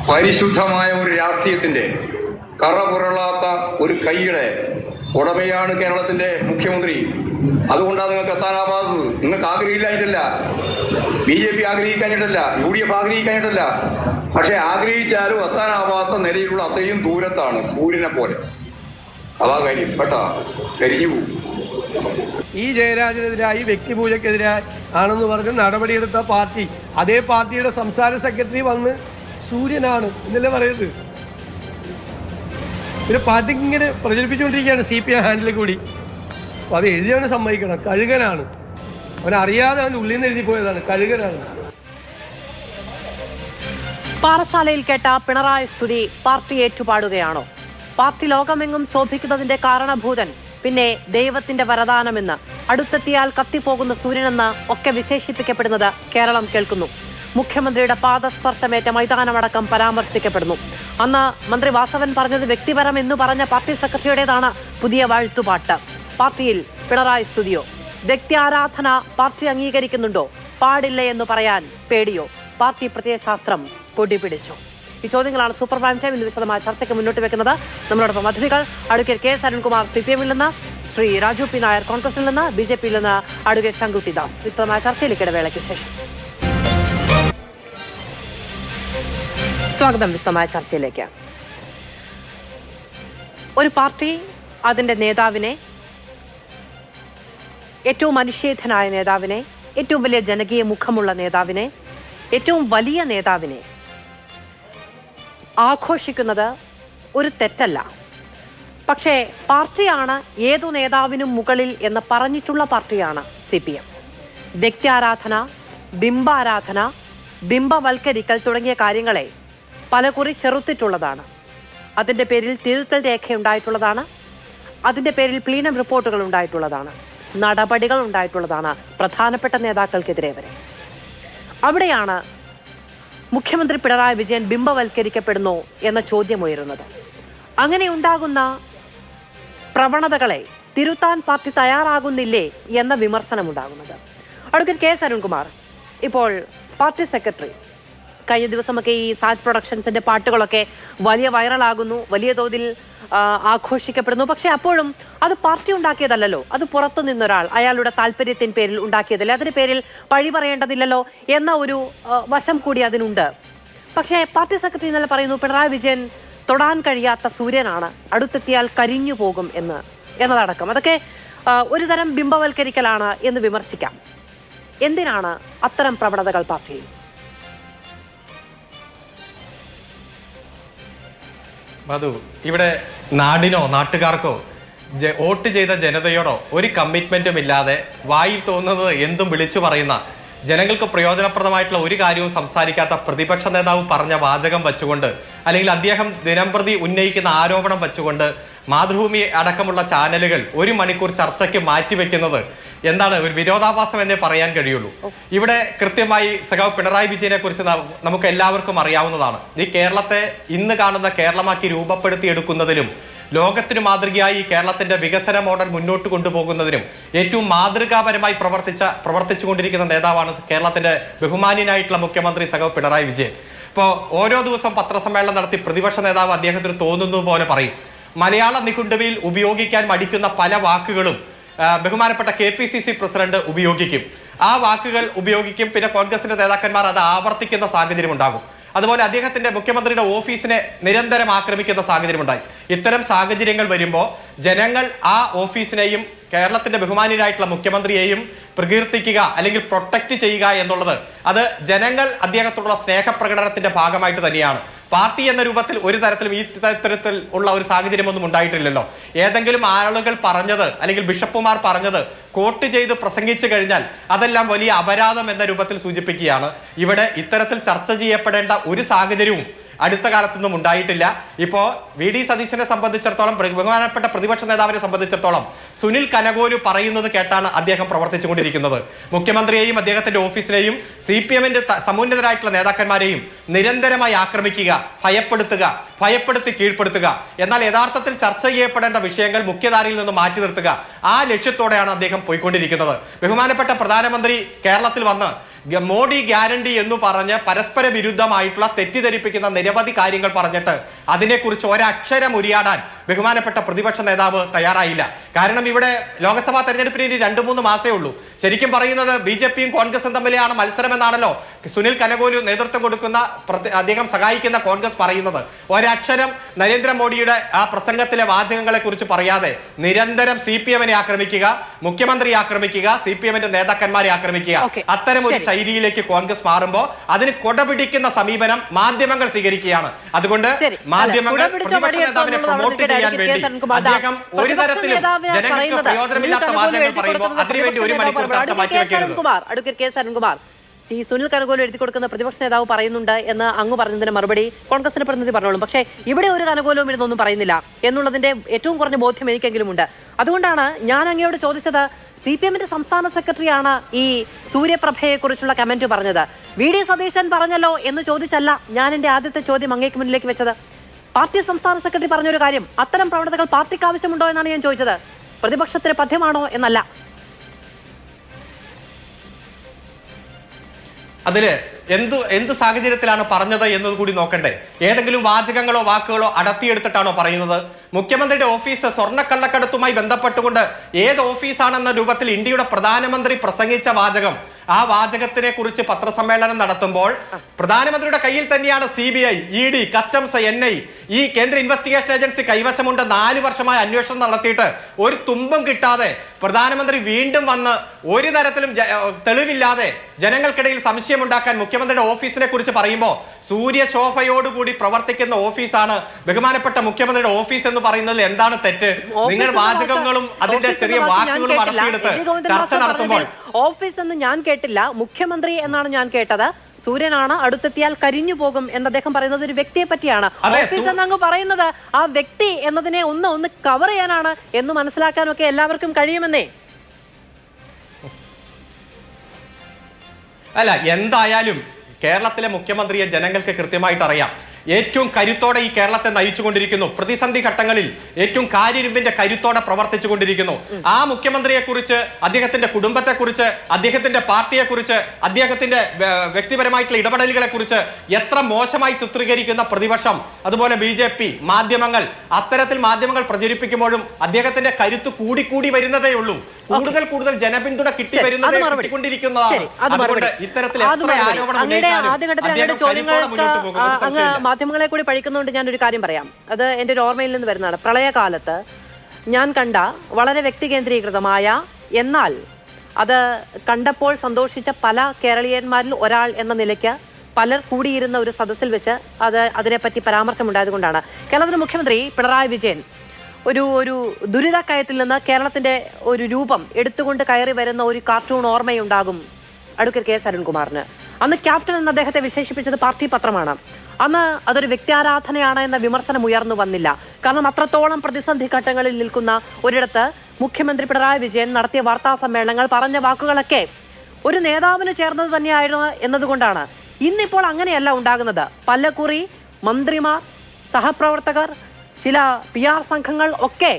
പരിശുദ്ധമായ ഒരു രാഷ്ട്രീയത്തിന്റെ കറപുരളാത്ത ഒരു കൈയുടെ ഉടമയാണ് കേരളത്തിന്റെ മുഖ്യമന്ത്രി. അതുകൊണ്ടാണ് നിങ്ങൾക്ക് എത്താനാവാത്തത്. നിങ്ങൾക്ക് ആഗ്രഹിക്കാനിട്ടല്ല, BJP ആഗ്രഹിക്കാനിട്ടല്ല, UDF ആഗ്രഹിക്കാനിട്ടല്ല. പക്ഷെ ആഗ്രഹിച്ചാലും എത്താനാവാത്ത നിലയിലുള്ള അത്രയും ദൂരത്താണ്, സൂര്യനെ പോലെ. അതാ കാര്യം കേട്ടാ, കരിഞ്ഞു പോകും. ഈ ജയരാജനെതിരായി വ്യക്തിപൂജക്കെതിരായി ആണെന്ന് പറഞ്ഞ് നടപടിയെടുത്ത പാർട്ടി, അതേ പാർട്ടിയുടെ സംസ്ഥാന സെക്രട്ടറി വന്ന് സൂര്യനാണ് എന്നല്ലേ പറയുന്നത്. പിന്നെ പാർട്ടി ഇങ്ങനെ പ്രചരിപ്പിച്ചുകൊണ്ടിരിക്കുകയാണ് CPM ഹാൻഡിൽ കൂടി. അപ്പോൾ അത് എഴുതിയാണ് സമ്മതിക്കണം. കഴുകനാണ്, അവനറിയാതെ അവൻ്റെ ഉള്ളിൽ നിന്ന് എഴുതി പോയതാണ്. കഴുകനാണ്. പാറശാലയിൽ കേട്ട പിണറായി സ്തുതി പാർട്ടി ഏറ്റുപാടുകയാണോ? പാർട്ടി ലോകമെങ്ങും ശോഭിക്കുന്നതിന്റെ കാരണഭൂതൻ പിന്നെ ദൈവത്തിന്റെ വരദാനമെന്ന്, അടുത്തെത്തിയാൽ കത്തിപ്പോകുന്ന സൂര്യനെന്ന് ഒക്കെ വിശേഷിപ്പിക്കപ്പെടുന്നത് കേരളം കേൾക്കുന്നു. മുഖ്യമന്ത്രിയുടെ പാദസ്പർശമേറ്റ മൈതാനമടക്കം പരാമർശിക്കപ്പെടുന്നു. അന്ന് മന്ത്രി വാസവൻ പറഞ്ഞത് വ്യക്തിപരം എന്ന് പറഞ്ഞ പാർട്ടി സെക്രട്ടറിയുടേതാണ് പുതിയ വാഴ്ത്തുപാട്ട്. പാർട്ടിയിൽ പിണറായി സ്തുതിയോ? വ്യക്തി ആരാധന പാർട്ടി അംഗീകരിക്കുന്നുണ്ടോ? പാടില്ല എന്ന് പറയാൻ പേടിയോ? പാർട്ടി പ്രത്യയശാസ്ത്രം പൊടിപിടിച്ചോ? ഈ ചോദ്യങ്ങളാണ് സൂപ്പർ പ്രൈം ടൈം ഇന്ന് വിശദമായ ചർച്ചയ്ക്ക് മുന്നോട്ട് വെക്കുന്നത്. നമ്മളോടൊപ്പം അതിഥികൾ അഡ്വക്കേറ്റ് K. അരുൺകുമാർ CPM-ൽ നിന്ന്, ശ്രീ രാജു P. നായർ കോൺഗ്രസിൽ നിന്ന്, BJP-യിൽ നിന്ന് അഡ്വക്കേറ്റ് ശങ്കുട്ടി ദാസ്. വിശദമായ ചർച്ചയിലേക്ക് ഇടവേളയ്ക്ക് ശേഷം സ്വാഗതം. വിശദമായ ചർച്ചയിലേക്ക്. ഒരു പാർട്ടി അതിൻ്റെ നേതാവിനെ, ഏറ്റവും മനുഷ്യേധനായ നേതാവിനെ, ഏറ്റവും വലിയ ജനകീയ മുഖമുള്ള നേതാവിനെ, ഏറ്റവും വലിയ നേതാവിനെ ആഘോഷിക്കുന്നത് ഒരു തെറ്റല്ല. പക്ഷേ പാർട്ടിയാണ് ഏതു നേതാവിനും മുകളിൽ എന്ന് പറഞ്ഞിട്ടുള്ള പാർട്ടിയാണ് CPM. വ്യക്തി ആരാധന, ബിംബാരാധന, ബിംബവൽക്കരിക്കൽ തുടങ്ങിയ കാര്യങ്ങളെ പലകുറി ചെറുത്തിട്ടുള്ളതാണ്. അതിൻ്റെ പേരിൽ തിരുത്തൽ രേഖയുണ്ടായിട്ടുള്ളതാണ്. അതിൻ്റെ പേരിൽ പ്ലീനം റിപ്പോർട്ടുകൾ ഉണ്ടായിട്ടുള്ളതാണ്. നടപടികൾ ഉണ്ടായിട്ടുള്ളതാണ് പ്രധാനപ്പെട്ട നേതാക്കൾക്കെതിരെ വരെ. അവിടെയാണ് മുഖ്യമന്ത്രി പിണറായി വിജയൻ ബിംബവൽക്കരിക്കപ്പെടുന്നു എന്ന ചോദ്യമുയരുന്നത്. അങ്ങനെ ഉണ്ടാകുന്ന പ്രവണതകളെ തിരുത്താൻ പാർട്ടി തയ്യാറാകുന്നില്ലേ എന്ന വിമർശനമുണ്ടാകുന്നത്. Advocate K. അരുൺകുമാർ, ഇപ്പോൾ പാർട്ടി സെക്രട്ടറി, കഴിഞ്ഞ ദിവസമൊക്കെ ഈ സാജ് പ്രൊഡക്ഷൻസിന്റെ പാട്ടുകളൊക്കെ വലിയ വൈറലാകുന്നു, വലിയ തോതിൽ ആഘോഷിക്കപ്പെടുന്നു. പക്ഷെ അപ്പോഴും അത് പാർട്ടി ഉണ്ടാക്കിയതല്ലോ, അത് പുറത്തു നിന്നൊരാൾ അയാളുടെ താല്പര്യത്തിന് പേരിൽ ഉണ്ടാക്കിയതല്ലേ, അതിന് പേരിൽ പഴി പറയേണ്ടതില്ലല്ലോ എന്ന ഒരു വശം കൂടി അതിനുണ്ട്. പക്ഷേ പാർട്ടി സെക്രട്ടറി ഇന്നലെ പറയുന്നു പിണറായി വിജയൻ തൊടാൻ കഴിയാത്ത സൂര്യനാണ്, അടുത്തെത്തിയാൽ കരിഞ്ഞു പോകും എന്നതടക്കം. അതൊക്കെ ഒരു തരം ബിംബവൽക്കരിക്കലാണ് എന്ന് വിമർശിക്കാം. എന്തിനാണ് അത്തരം പ്രവണതകൾ പാർട്ടിയിൽ? മധു, ഇവിടെ നാടിനോ നാട്ടുകാർക്കോ വോട്ട് ചെയ്ത ജനതയോടോ ഒരു കമ്മിറ്റ്മെന്റും ഇല്ലാതെ വായിൽ തോന്നുന്നത് എന്തും വിളിച്ചു പറയുന്ന, ജനങ്ങൾക്ക് പ്രയോജനപ്രദമായിട്ടുള്ള ഒരു കാര്യവും സംസാരിക്കാത്ത പ്രതിപക്ഷ നേതാവ് പറഞ്ഞ വാചകം വെച്ചുകൊണ്ട്, അല്ലെങ്കിൽ അദ്ദേഹം ദിനംപ്രതി ഉന്നയിക്കുന്ന ആരോപണം വെച്ചുകൊണ്ട് മാതൃഭൂമി അടക്കമുള്ള ചാനലുകൾ 1 മണിക്കൂർ ചർച്ചയ്ക്ക് മാറ്റിവെക്കുന്നത് എന്താണ്? ഒരു വിരോധാഭാസം എന്നേ പറയാൻ കഴിയുള്ളൂ. ഇവിടെ കൃത്യമായി സഖാവ് പിണറായി വിജയനെ കുറിച്ച് നമുക്ക് എല്ലാവർക്കും അറിയാവുന്നതാണ്. ഈ കേരളത്തെ ഇന്ന് കാണുന്ന കേരളമാക്കി രൂപപ്പെടുത്തിയെടുക്കുന്നതിലും ലോകത്തിന് മാതൃകയായി ഈ കേരളത്തിന്റെ വികസന മോഡൽ മുന്നോട്ട് കൊണ്ടുപോകുന്നതിനും ഏറ്റവും മാതൃകാപരമായി പ്രവർത്തിച്ചുകൊണ്ടിരിക്കുന്ന നേതാവാണ് കേരളത്തിന്റെ ബഹുമാന്യനായിട്ടുള്ള മുഖ്യമന്ത്രി സഖാവ് പിണറായി വിജയൻ. ഇപ്പോൾ ഓരോ ദിവസം പത്രസമ്മേളനം നടത്തി പ്രതിപക്ഷ നേതാവ് അദ്ദേഹത്തിന് തോന്നുന്നത് പോലെ പറയും. മലയാള നിഘണ്ടുവിൽ ഉപയോഗിക്കാൻ മടിക്കുന്ന പല വാക്കുകളും ബഹുമാനപ്പെട്ട KPCC പ്രസിഡന്റ് ഉപയോഗിക്കും. ആ വാക്കുകൾ ഉപയോഗിക്കും. പിന്നെ കോൺഗ്രസിന്റെ നേതാക്കന്മാർ അത് ആവർത്തിക്കുന്ന സാഹചര്യം ഉണ്ടാകും. അതുപോലെ അദ്ദേഹത്തിന്റെ മുഖ്യമന്ത്രിയുടെ ഓഫീസിനെ നിരന്തരം ആക്രമിക്കുന്ന സാഹചര്യം ഉണ്ടായി. ഇത്തരം സാഹചര്യങ്ങൾ വരുമ്പോൾ ജനങ്ങൾ ആ ഓഫീസിനെയും കേരളത്തിന്റെ ബഹുമാന്യനായിട്ടുള്ള മുഖ്യമന്ത്രിയെയും പ്രകീർത്തിക്കുക അല്ലെങ്കിൽ പ്രൊട്ടക്ട് ചെയ്യുക എന്നുള്ളത് അത് ജനങ്ങൾ അദ്ദേഹത്തോടുള്ള സ്നേഹപ്രകടനത്തിന്റെ ഭാഗമായിട്ട് തന്നെയാണ്. പാർട്ടി എന്ന രൂപത്തിൽ ഒരു തരത്തിലും ഈ തരത്തിൽ ഉള്ള ഒരു സാഹചര്യമൊന്നും ഉണ്ടായിട്ടില്ലല്ലോ. ഏതെങ്കിലും ആളുകൾ പറഞ്ഞത് അല്ലെങ്കിൽ ബിഷപ്പുമാർ പറഞ്ഞത് കോട്ട് ചെയ്ത് പ്രസംഗിച്ചു കഴിഞ്ഞാൽ അതെല്ലാം വലിയ അപരാധം എന്ന രൂപത്തിൽ സൂചിപ്പിക്കുകയാണ്. ഇവിടെ ഇത്തരത്തിൽ ചർച്ച ചെയ്യപ്പെടേണ്ട ഒരു സാഹചര്യവും അടുത്ത കാലത്തൊന്നും ഉണ്ടായിട്ടില്ല. ഇപ്പോൾ VD സതീശനെ സംബന്ധിച്ചിടത്തോളം, ബഹുമാനപ്പെട്ട പ്രതിപക്ഷ നേതാവിനെ സംബന്ധിച്ചിടത്തോളം സുനിൽ കനകോലു പറയുന്നത് കേട്ടാണ് അദ്ദേഹം പ്രവർത്തിച്ചുകൊണ്ടിരിക്കുന്നത്. മുഖ്യമന്ത്രിയെയും അദ്ദേഹത്തിന്റെ ഓഫീസിനെയും CPM-ന്റെ സമുന്നതരായിട്ടുള്ള നേതാക്കന്മാരെയും നിരന്തരമായി ആക്രമിക്കുക, ഭയപ്പെടുത്തി കീഴ്പ്പെടുത്തുക. എന്നാൽ യഥാർത്ഥത്തിൽ ചർച്ച ചെയ്യപ്പെടേണ്ട വിഷയങ്ങൾ മുഖ്യധാരയിൽ നിന്ന് മാറ്റി നിർത്തുക, ആ ലക്ഷ്യത്തോടെയാണ് അദ്ദേഹം പോയിക്കൊണ്ടിരിക്കുന്നത്. ബഹുമാനപ്പെട്ട പ്രധാനമന്ത്രി കേരളത്തിൽ വന്ന് മോഡി ഗ്യാരണ്ടി എന്ന് പറഞ്ഞ് പരസ്പര വിരുദ്ധമായിട്ടുള്ള തെറ്റിദ്ധരിപ്പിക്കുന്ന നിരവധി കാര്യങ്ങൾ പറഞ്ഞിട്ട് അതിനെക്കുറിച്ച് ഒരക്ഷരം ഉരിയാടാൻ ബഹുമാനപ്പെട്ട പ്രതിപക്ഷ നേതാവ് തയ്യാറായില്ല. കാരണം ഇവിടെ ലോക്സഭാ തെരഞ്ഞെടുപ്പിന് ഇനി 2-3 മാസേ ഉള്ളൂ. ശരിക്കും പറയുന്നത് BJPയും കോൺഗ്രസും തമ്മിലാണ് മത്സരം എന്നാണല്ലോ സുനിൽ കനകോലു നേതൃത്വം കൊടുക്കുന്ന അദ്ദേഹം സഹായിക്കുന്ന കോൺഗ്രസ് പറയുന്നത്. ഒരക്ഷരം നരേന്ദ്രമോദിയുടെ ആ പ്രസംഗത്തിലെ വാചകങ്ങളെ കുറിച്ച് പറയാതെ നിരന്തരം CPM-നെ ആക്രമിക്കുക, മുഖ്യമന്ത്രിയെ ആക്രമിക്കുക, CPM-ന്റെ നേതാക്കന്മാരെ ആക്രമിക്കുക, അത്തരം ഒരു ശൈലിയിലേക്ക് കോൺഗ്രസ് മാറുമ്പോൾ അതിന് കൊടപിടിക്കുന്ന സമീപനം മാധ്യമങ്ങൾ സ്വീകരിക്കുകയാണ്. അതുകൊണ്ട് മാധ്യമങ്ങൾ പ്രതിപക്ഷ നേതാവിനെ പ്രൊമോട്ട് ചെയ്യാൻ വേണ്ടി അദ്ദേഹം ഒരു തരത്തിലും ജനങ്ങൾക്ക് പ്രയോജനമില്ലാത്ത വാചകങ്ങൾ പറയുമ്പോൾ അതിനുവേണ്ടി 1 മണിക്കൂർ ചർച്ച മാറ്റിവെക്കരുത്. അഡ്വക്കേറ്റ് കെ സരൺകുമാർ, സുനിൽ കനകോലു എഴുതി കൊടുക്കുന്ന പ്രതിപക്ഷ നേതാവ് പറയുന്നുണ്ട് എന്ന് അങ്ങ് പറഞ്ഞതിന് മറുപടി കോൺഗ്രസിന്റെ പ്രതിനിധി പറഞ്ഞോളും. പക്ഷേ ഇവിടെ ഒരു കനകോലവും ഇരുന്നൊന്നും പറയുന്നില്ല എന്നുള്ളതിന്റെ ഏറ്റവും കുറഞ്ഞ ബോധ്യം എനിക്കെങ്കിലും ഉണ്ട്. അതുകൊണ്ടാണ് ഞാൻ അങ്ങയോട് ചോദിച്ചത്. CPM-ന്റെ സംസ്ഥാന സെക്രട്ടറിയാണ് ഈ സൂര്യപ്രഭയെ കുറിച്ചുള്ള കമന്റ് പറഞ്ഞത്. VD സതീശൻ പറഞ്ഞല്ലോ എന്ന് ചോദിച്ചല്ല ഞാൻ എന്റെ ആദ്യത്തെ ചോദ്യം അങ്ങേക്ക് മുന്നിലേക്ക് വെച്ചത്. പാർട്ടി സംസ്ഥാന സെക്രട്ടറി പറഞ്ഞൊരു കാര്യം, അത്തരം പ്രവണതകൾ പാർട്ടിക്ക് ആവശ്യമുണ്ടോ എന്നാണ് ഞാൻ ചോദിച്ചത്. പ്രതിപക്ഷത്തിന് പഥ്യമാണോ എന്നല്ല. അതില് എന്ത് സാഹചര്യത്തിലാണ് പറഞ്ഞത് എന്നത് കൂടി നോക്കണ്ടേ? ഏതെങ്കിലും വാചകങ്ങളോ വാക്കുകളോ അടർത്തിയെടുത്തിട്ടാണോ പറയുന്നത്? മുഖ്യമന്ത്രിയുടെ ഓഫീസ് സ്വർണ്ണക്കള്ളക്കടത്തുമായി ബന്ധപ്പെട്ടുകൊണ്ട് ഏത് ഓഫീസാണെന്ന രൂപത്തിൽ ഇന്ത്യയുടെ പ്രധാനമന്ത്രി പ്രസംഗിച്ച വാചകം, ആ വാചകത്തിനെ കുറിച്ച് പത്രസമ്മേളനം നടത്തുമ്പോൾ പ്രധാനമന്ത്രിയുടെ കയ്യിൽ തന്നെയാണ് CBI, ED, കസ്റ്റംസ്, NI, ഈ കേന്ദ്ര ഇൻവെസ്റ്റിഗേഷൻ ഏജൻസി കൈവശമുണ്ട്. 4 വർഷമായി അന്വേഷണം നടത്തിയിട്ട് ഒരു തുമ്പും കിട്ടാതെ പ്രധാനമന്ത്രി വീണ്ടും വന്ന് ഒരു തരത്തിലും തെളിവില്ലാതെ ജനങ്ങൾക്കിടയിൽ സംശയമുണ്ടാക്കാൻ മുഖ്യമന്ത്രിയുടെ ഓഫീസിനെ കുറിച്ച് പറയുമ്പോൾ സൂര്യശോഭയോടുകൂടി പ്രവർത്തിക്കുന്ന ഓഫീസാണ് ബഹുമാനപ്പെട്ട മുഖ്യമന്ത്രിയുടെ ഓഫീസ് എന്ന് പറയുന്നതിൽ എന്താണ് തെറ്റ്? നിങ്ങൾ വാചകങ്ങളും അതിന്റെ ചെറിയ വാക്കുകളും അടർത്തിയെടുത്ത് ചർച്ച നടത്തുമ്പോൾ ഓഫീസ് എന്ന് ഞാൻ കേട്ടില്ല, മുഖ്യമന്ത്രി എന്നാണ് ഞാൻ കേട്ടത്. സൂര്യനാണ്, അടുത്തെത്തിയാൽ കരിഞ്ഞു പോകും എന്ന് അദ്ദേഹം പറയുന്നത് ഒരു വ്യക്തിയെ പറ്റിയാണ്. ഓഫീസ് എന്നങ്ങ് പറയുന്നത് ആ വ്യക്തി എന്നതിനെ ഒന്ന് കവർ ചെയ്യാനാണ് എന്ന് മനസ്സിലാക്കാനൊക്കെ എല്ലാവർക്കും കഴിയുമെന്നേ. അല്ല, എന്തായാലും കേരളത്തിലെ മുഖ്യമന്ത്രിയെ ജനങ്ങൾക്ക് കൃത്യമായിട്ട് അറിയാം. ഏറ്റവും കരുത്തോടെ ഈ കേരളത്തെ നയിച്ചുകൊണ്ടിരിക്കുന്നു. പ്രതിസന്ധി ഘട്ടങ്ങളിൽ ഏറ്റവും കാര്യരുമ്പിന്റെ കരുത്തോടെ പ്രവർത്തിച്ചു കൊണ്ടിരിക്കുന്നു. ആ മുഖ്യമന്ത്രിയെ കുറിച്ച്, അദ്ദേഹത്തിന്റെ കുടുംബത്തെ കുറിച്ച്, അദ്ദേഹത്തിന്റെ പാർട്ടിയെ കുറിച്ച്, അദ്ദേഹത്തിന്റെ വ്യക്തിപരമായിട്ടുള്ള ഇടപെടലുകളെ കുറിച്ച് എത്ര മോശമായി ചിത്രീകരിക്കുന്ന പ്രതിപക്ഷം, അതുപോലെ BJP, മാധ്യമങ്ങൾ, അത്തരത്തിൽ മാധ്യമങ്ങൾ പ്രചരിപ്പിക്കുമ്പോഴും അദ്ദേഹത്തിന്റെ കരുത്ത് കൂടിക്കൂടി വരുന്നതേ ഉള്ളൂ. കൂടുതൽ ജനപിന്തുണ കിട്ടി വരുന്നതേ കിട്ടിക്കൊണ്ടിരിക്കുന്നതാണ്. അതുകൊണ്ട് ഇത്തരത്തിൽ എത്ര ആരോപണം ഉന്നയിച്ചാലും അദ്ദേഹം കരുത്തോടെ മുന്നോട്ട് പോകും. മാധ്യമങ്ങളെ കൂടി പഠിക്കുന്നതുകൊണ്ട് ഞാൻ ഒരു കാര്യം പറയാം. അത് എൻ്റെ ഒരു ഓർമ്മയിൽ നിന്ന് വരുന്നതാണ്. പ്രളയകാലത്ത് ഞാൻ കണ്ട വളരെ വ്യക്തികേന്ദ്രീകൃതമായ, എന്നാൽ അത് കണ്ടപ്പോൾ സന്തോഷിച്ച പല കേരളീയന്മാരിൽ ഒരാൾ എന്ന നിലയ്ക്ക് പലർ കൂടിയിരുന്ന ഒരു സദസ്സിൽ വെച്ച് അതിനെപ്പറ്റി പരാമർശമുണ്ടായത് കൊണ്ടാണ്. കേരളത്തിലെ മുഖ്യമന്ത്രി പിണറായി വിജയൻ ഒരു ദുരിതക്കയത്തിൽ നിന്ന് കേരളത്തിന്റെ ഒരു രൂപം എടുത്തുകൊണ്ട് കയറി വരുന്ന ഒരു കാർട്ടൂൺ ഓർമ്മയുണ്ടാകും അഡ്വക്കേറ്റ് കെ സരൺകുമാറിന്. അന്ന് ക്യാപ്റ്റൻ എന്ന് അദ്ദേഹത്തെ വിശേഷിപ്പിച്ചത് പാർട്ടി പത്രമാണ്. അന്ന് അതൊരു വ്യക്തിയാരാധനയാണ് എന്ന വിമർശനം ഉയർന്നു വന്നില്ല. കാരണം അത്രത്തോളം പ്രതിസന്ധി ഘട്ടങ്ങളിൽ നിൽക്കുന്ന ഒരിടത്ത് മുഖ്യമന്ത്രി പിണറായി വിജയൻ നടത്തിയ വാർത്താ സമ്മേളനങ്ങൾ, പറഞ്ഞ വാക്കുകളൊക്കെ ഒരു നേതാവിന് ചേർന്നത് തന്നെയായിരുന്നു എന്നതുകൊണ്ടാണ്. ഇന്നിപ്പോൾ അങ്ങനെയല്ല ഉണ്ടാകുന്നത്. പലകുറി മന്ത്രിമാർ, സഹപ്രവർത്തകർ, ചില PR സംഘങ്ങൾ ഒക്കെ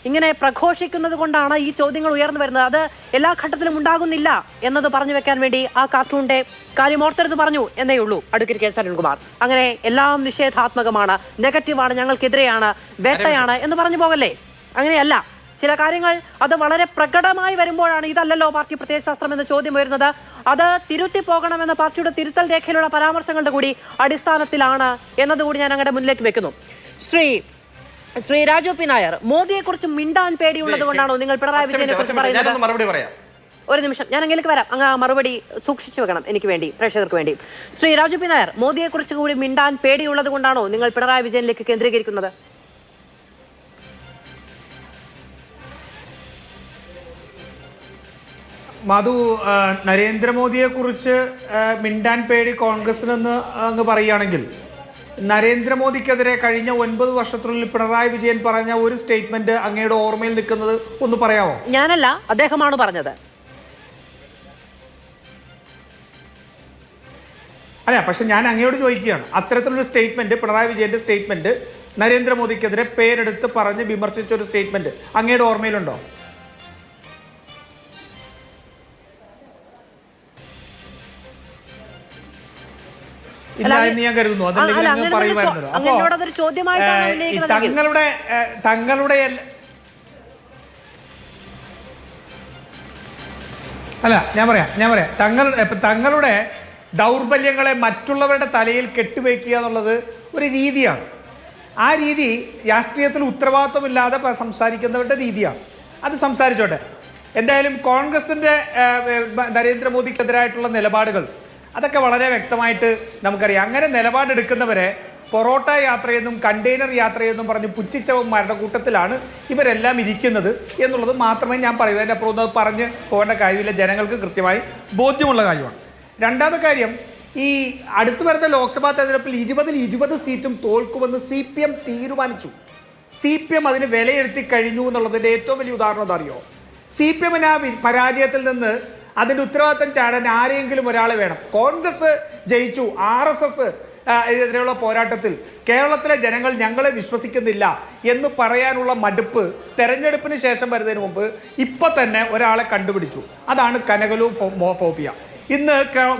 ഇങ്ങനെ പ്രഘോഷിക്കുന്നത് കൊണ്ടാണ് ഈ ചോദ്യങ്ങൾ ഉയർന്നു വരുന്നത്. അത് എല്ലാ ഘട്ടത്തിലും ഉണ്ടാകുന്നില്ല എന്നത് പറഞ്ഞു വെക്കാൻ വേണ്ടി ആ കാർട്ടൂണിന്റെ കാര്യം ഓർത്തെടുത്ത് പറഞ്ഞു എന്നേ ഉള്ളൂ അഡ്വക്കേറ്റ് കെ സരൺകുമാർ. അങ്ങനെ എല്ലാം നിഷേധാത്മകമാണ്, നെഗറ്റീവാണ്, ഞങ്ങൾക്കെതിരെയാണ്, വേട്ടയാണ് എന്ന് പറഞ്ഞു പോകല്ലേ. അങ്ങനെയല്ല. ചില കാര്യങ്ങൾ അത് വളരെ പ്രകടമായി വരുമ്പോഴാണ് ഇതല്ലല്ലോ പാർട്ടി പ്രത്യയശാസ്ത്രം എന്ന ചോദ്യം വരുന്നത്. അത് തിരുത്തി പോകണമെന്ന പാർട്ടിയുടെ തിരുത്തൽ രേഖയിലുള്ള പരാമർശങ്ങളുടെ കൂടി അടിസ്ഥാനത്തിലാണ് എന്നതുകൂടി ഞാൻ അങ്ങയുടെ മുന്നിലേക്ക് വെക്കുന്നു. ശ്രീ രാജു പി നായർ, മോദിയെ കുറിച്ച് മിണ്ടാൻ പേടിയുള്ളത് കൊണ്ടാണോ നിങ്ങൾ പിണറായി വിജയനെ കുറിച്ച് പറയുന്നത്? ഒരു നിമിഷം, ഞാൻ അങ്ങേക്ക് വരാം. അങ്ങ് മറുപടി സൂക്ഷിച്ചു വെക്കണം എനിക്ക് വേണ്ടി, പ്രേക്ഷകർക്ക് വേണ്ടി. ശ്രീ രാജു പി നായർ, മോദിയെ കുറിച്ച് കൂടി മിണ്ടാൻ പേടിയുള്ളത് കൊണ്ടാണോ നിങ്ങൾ പിണറായി വിജയനിലേക്ക് കേന്ദ്രീകരിക്കുന്നത്? മധു, നരേന്ദ്രമോദിയെ കുറിച്ച് മിണ്ടാൻ പേടി കോൺഗ്രസിനെന്ന് അങ്ങ് പറയുകയാണെങ്കിൽ, നരേന്ദ്രമോദിക്കെതിരെ കഴിഞ്ഞ 9 വർഷത്തിനുള്ളിൽ പിണറായി വിജയൻ പറഞ്ഞ ഒരു സ്റ്റേറ്റ്മെന്റ് അങ്ങയുടെ ഓർമ്മയിൽ നിൽക്കുന്നത് ഒന്ന് പറയാമോ? ഞാനല്ല, അദ്ദേഹമാണ് പറഞ്ഞത്. അല്ല, പക്ഷെ ഞാൻ അങ്ങയോട് ചോദിക്കുകയാണ്, അത്തരത്തിലൊരു സ്റ്റേറ്റ്മെന്റ്, പിണറായി വിജയന്റെ സ്റ്റേറ്റ്മെന്റ്, നരേന്ദ്രമോദിക്കെതിരെ പേരെടുത്ത് പറഞ്ഞ് വിമർശിച്ച ഒരു സ്റ്റേറ്റ്മെന്റ് അങ്ങയുടെ ഓർമ്മയിലുണ്ടോ? ഇല്ല എന്ന് ഞാൻ കരുതുന്നു. അതല്ലെങ്കിൽ അങ്ങ് പറയുമായിരുന്നല്ലോ. അപ്പോ തങ്ങളുടെ അല്ല ഞാൻ പറയാം തങ്ങളുടെ ദൗർബല്യങ്ങളെ മറ്റുള്ളവരുടെ തലയിൽ കെട്ടിവെക്കുക എന്നുള്ളത് ഒരു രീതിയാണ്. ആ രീതി രാഷ്ട്രീയത്തിൽ ഉത്തരവാദിത്വമില്ലാതെ സംസാരിക്കുന്നവരുടെ രീതിയാണ്. അത് സംസാരിച്ചോട്ടെ. എന്തായാലും കോൺഗ്രസിൻ്റെ നരേന്ദ്രമോദിക്കെതിരായിട്ടുള്ള നിലപാടുകൾ അതൊക്കെ വളരെ വ്യക്തമായിട്ട് നമുക്കറിയാം. അങ്ങനെ നിലപാടെടുക്കുന്നവരെ പൊറോട്ട യാത്രയെന്നും കണ്ടെയ്നർ യാത്രയെന്നും പറഞ്ഞ് പുച്ഛിച്ചവന്മാരുടെ കൂട്ടത്തിലാണ് ഇവരെല്ലാം ഇരിക്കുന്നത് എന്നുള്ളത് മാത്രമേ ഞാൻ പറയൂ. എൻ്റെ അപ്പുറം പറഞ്ഞ് പോകേണ്ട കാര്യമില്ല, ജനങ്ങൾക്ക് കൃത്യമായി ബോധ്യമുള്ള കാര്യമാണ്. രണ്ടാമത്തെ കാര്യം, ഈ അടുത്ത് വരുന്ന ലോക്സഭാ തെരഞ്ഞെടുപ്പിൽ 20 സീറ്റും തോൽക്കുമെന്ന് CPM തീരുമാനിച്ചു. CPM അതിന് വിലയിരുത്തി കഴിഞ്ഞു എന്നുള്ളതിൻ്റെ ഏറ്റവും വലിയ ഉദാഹരണം അറിയോ? CPMന് ആ പരാജയത്തിൽ നിന്ന് അതിൻ്റെ ഉത്തരവാദിത്തം ചാടാൻ ആരെങ്കിലും ഒരാളെ വേണം. കോൺഗ്രസ് ജയിച്ചു, RSS എതിരെയുള്ള പോരാട്ടത്തിൽ കേരളത്തിലെ ജനങ്ങൾ ഞങ്ങളെ വിശ്വസിക്കുന്നില്ല എന്ന് പറയാനുള്ള മടുപ്പ് തെരഞ്ഞെടുപ്പിന് ശേഷം വരുന്നതിന് മുമ്പ് ഇപ്പൊ തന്നെ ഒരാളെ കണ്ടുപിടിച്ചു. അതാണ് കനകലു ഫോബിയ. ഇന്ന്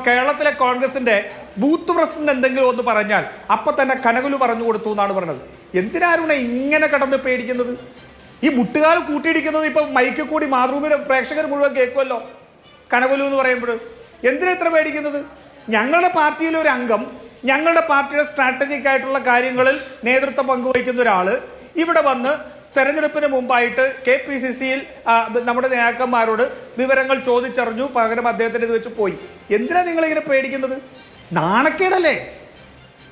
കേരളത്തിലെ കോൺഗ്രസിന്റെ ബൂത്ത് പ്രസിഡന്റ് എന്തെങ്കിലും ഒന്ന് പറഞ്ഞാൽ അപ്പൊ തന്നെ കനകലു പറഞ്ഞു കൊടുത്തു എന്നാണ് പറഞ്ഞത്. എന്തിനാരുണ ഇങ്ങനെ കടന്ന് പേടിക്കുന്നത്? ഈ മുട്ടുകാൽ കൂട്ടിയിടിക്കുന്നത് ഇപ്പൊ മൈക്കിൽ കൂടി മാതൃഭൂമിയുടെ പ്രേക്ഷകർ മുഴുവൻ കേൾക്കുമല്ലോ കനകലു എന്ന് പറയുമ്പോൾ. എന്തിനാ ഇത്ര പേടിക്കുന്നത്? ഞങ്ങളുടെ പാർട്ടിയിലെ ഒരു അംഗം, ഞങ്ങളുടെ പാർട്ടിയുടെ സ്ട്രാറ്റജിക് ആയിട്ടുള്ള കാര്യങ്ങളിൽ നേതൃത്വം പങ്കുവയ്ക്കുന്ന ഒരാൾ ഇവിടെ വന്ന് തെരഞ്ഞെടുപ്പിന് മുമ്പായിട്ട് KPCCയിൽ നമ്മുടെ നേതാക്കന്മാരോട് വിവരങ്ങൾ ചോദിച്ചറിഞ്ഞു, പകരം അദ്ദേഹത്തിൻ്റെ ഇത് വെച്ച് പോയി. എന്തിനാ നിങ്ങളിങ്ങനെ പേടിക്കുന്നത്? നാണക്കേടല്ലേ?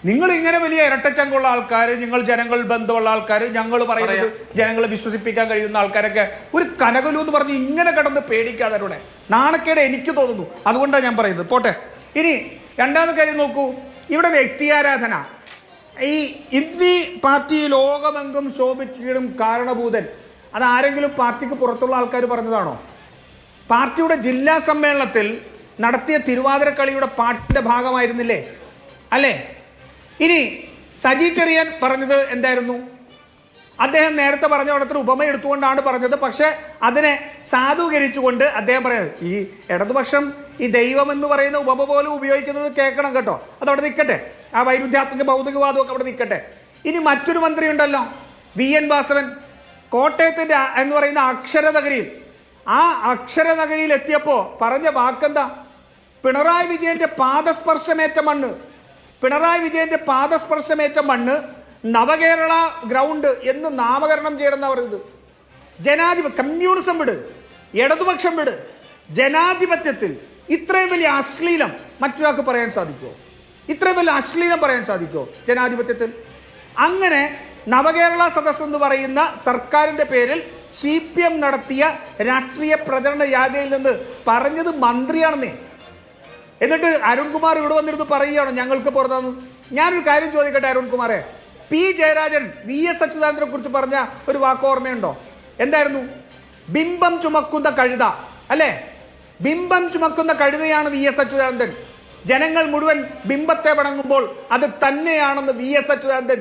നിങ്ങൾ ഇങ്ങനെ വലിയ ഇരട്ടച്ചങ്കുള്ള ആൾക്കാർ, നിങ്ങൾ ജനങ്ങൾ ബന്ധമുള്ള ആൾക്കാർ, ഞങ്ങൾ പറയുന്നത് ജനങ്ങളെ വിശ്വസിപ്പിക്കാൻ കഴിയുന്ന ആൾക്കാരൊക്കെ ഒരു കനകലു എന്ന് പറഞ്ഞ് ഇങ്ങനെ കടന്ന് പേടിക്കാതെ നാണക്കേട് എനിക്ക് തോന്നുന്നു. അതുകൊണ്ടാണ് ഞാൻ പറയുന്നത്. പോട്ടെ. ഇനി രണ്ടാമത്തെ കാര്യം നോക്കൂ, ഇവിടെ വ്യക്തിയാരാധന. ഈ ഇന്ത്യ പാർട്ടി ലോകമെങ്കും ശോഭിച്ചിടും കാരണഭൂതൻ അത് ആരെങ്കിലും പാർട്ടിക്ക് പുറത്തുള്ള ആൾക്കാർ പറഞ്ഞതാണോ? പാർട്ടിയുടെ ജില്ലാ സമ്മേളനത്തിൽ നടത്തിയ തിരുവാതിരക്കളിയുടെ പാട്ടിൻ്റെ ഭാഗമായിരുന്നില്ലേ? അല്ലേ? ഇനി സജി ചെറിയാൻ പറഞ്ഞത് എന്തായിരുന്നു? അദ്ദേഹം നേരത്തെ പറഞ്ഞ അവിടത്തെ ഉപമ എടുത്തുകൊണ്ടാണ് പറഞ്ഞത്. പക്ഷെ അതിനെ സാധൂകരിച്ചുകൊണ്ട് അദ്ദേഹം പറയുന്നത് ഈ ഇടതുപക്ഷം ഈ ദൈവം എന്ന് പറയുന്ന ഉപമ പോലും ഉപയോഗിക്കുന്നത് കേൾക്കണം കേട്ടോ. അതവിടെ നിൽക്കട്ടെ, ആ വൈരുദ്ധ്യാത്മക ഭൗതികവാദമൊക്കെ അവിടെ നിൽക്കട്ടെ. ഇനി മറ്റൊരു മന്ത്രി ഉണ്ടല്ലോ, VN വാസവൻ, കോട്ടയത്തിൻ്റെ എന്ന് പറയുന്ന അക്ഷരനഗരിയിൽ. ആ അക്ഷരനഗരിയിൽ എത്തിയപ്പോൾ പറഞ്ഞ വാക്കെന്താ? പിണറായി വിജയന്റെ പാദസ്പർശമേറ്റ മണ്ണ്, പിണറായി വിജയന്റെ പാദസ്പർശമേറ്റ മണ്ണ് നവകേരള ഗ്രൗണ്ട് എന്ന് നാമകരണം ചെയ്യണമെന്നാണ് പറയുന്നത്. കമ്മ്യൂണിസം വിട്, ഇടതുപക്ഷം വിട്, ജനാധിപത്യത്തിൽ ഇത്രയും വലിയ അശ്ലീലം മറ്റൊരാൾക്ക് പറയാൻ സാധിക്കുമോ? ഇത്രയും വലിയ അശ്ലീലം പറയാൻ സാധിക്കുമോ ജനാധിപത്യത്തിൽ? അങ്ങനെ നവകേരള സദസ് എന്ന് പറയുന്ന സർക്കാരിൻ്റെ പേരിൽ CPM നടത്തിയ രാഷ്ട്രീയ പ്രചരണ യാത്രയിൽ നിന്ന് പറഞ്ഞത് മന്ത്രിയാണെന്നേ. എന്നിട്ട് അരുൺകുമാർ ഇവിടെ വന്നിരുന്ന് പറയുകയാണോ ഞങ്ങൾക്ക് പുറത്താന്ന്? ഞാനൊരു കാര്യം ചോദിക്കട്ടെ അരുൺകുമാറെ, P ജയരാജൻ VS അച്യുതാനന്ദനെ കുറിച്ച് പറഞ്ഞ ഒരു വാക്ക് ഓർമ്മയുണ്ടോ? എന്തായിരുന്നു? ബിംബം ചുമക്കുന്ന കഴുത, അല്ലേ? ബിംബം ചുമക്കുന്ന കഴുതയാണ് VS അച്യുതാനന്ദൻ. ജനങ്ങൾ മുഴുവൻ ബിംബത്തെ വണങ്ങുമ്പോൾ അത് തന്നെയാണെന്ന് VS അച്യുതാനന്ദൻ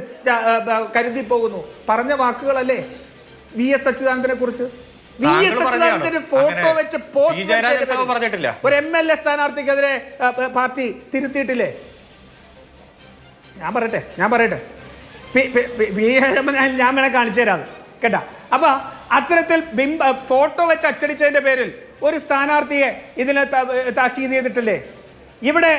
കരുതി പോകുന്നു. പറഞ്ഞ വാക്കുകളല്ലേ VS അച്യുതാനന്ദനെ കുറിച്ച്? VS അച്യുതാനന്ദന്റെ ഫോട്ടോ വെച്ച് പോസ്റ്റ് ഒരു MLA സ്ഥാനാർത്ഥിക്കെതിരെ പാർട്ടി തിരുത്തിയിട്ടില്ലേ? ഞാൻ പറയട്ടെ ഞാൻ വേണേ കാണിച്ചു തരാം കേട്ടാ. അപ്പൊ അത്തരത്തിൽ ഫോട്ടോ വെച്ച് അച്ചടിച്ചതിന്റെ പേരിൽ ഒരു സ്ഥാനാർത്ഥിയെ ഇതിനെ താക്കീത് ചെയ്തിട്ടില്ലേ? ഇവിടെ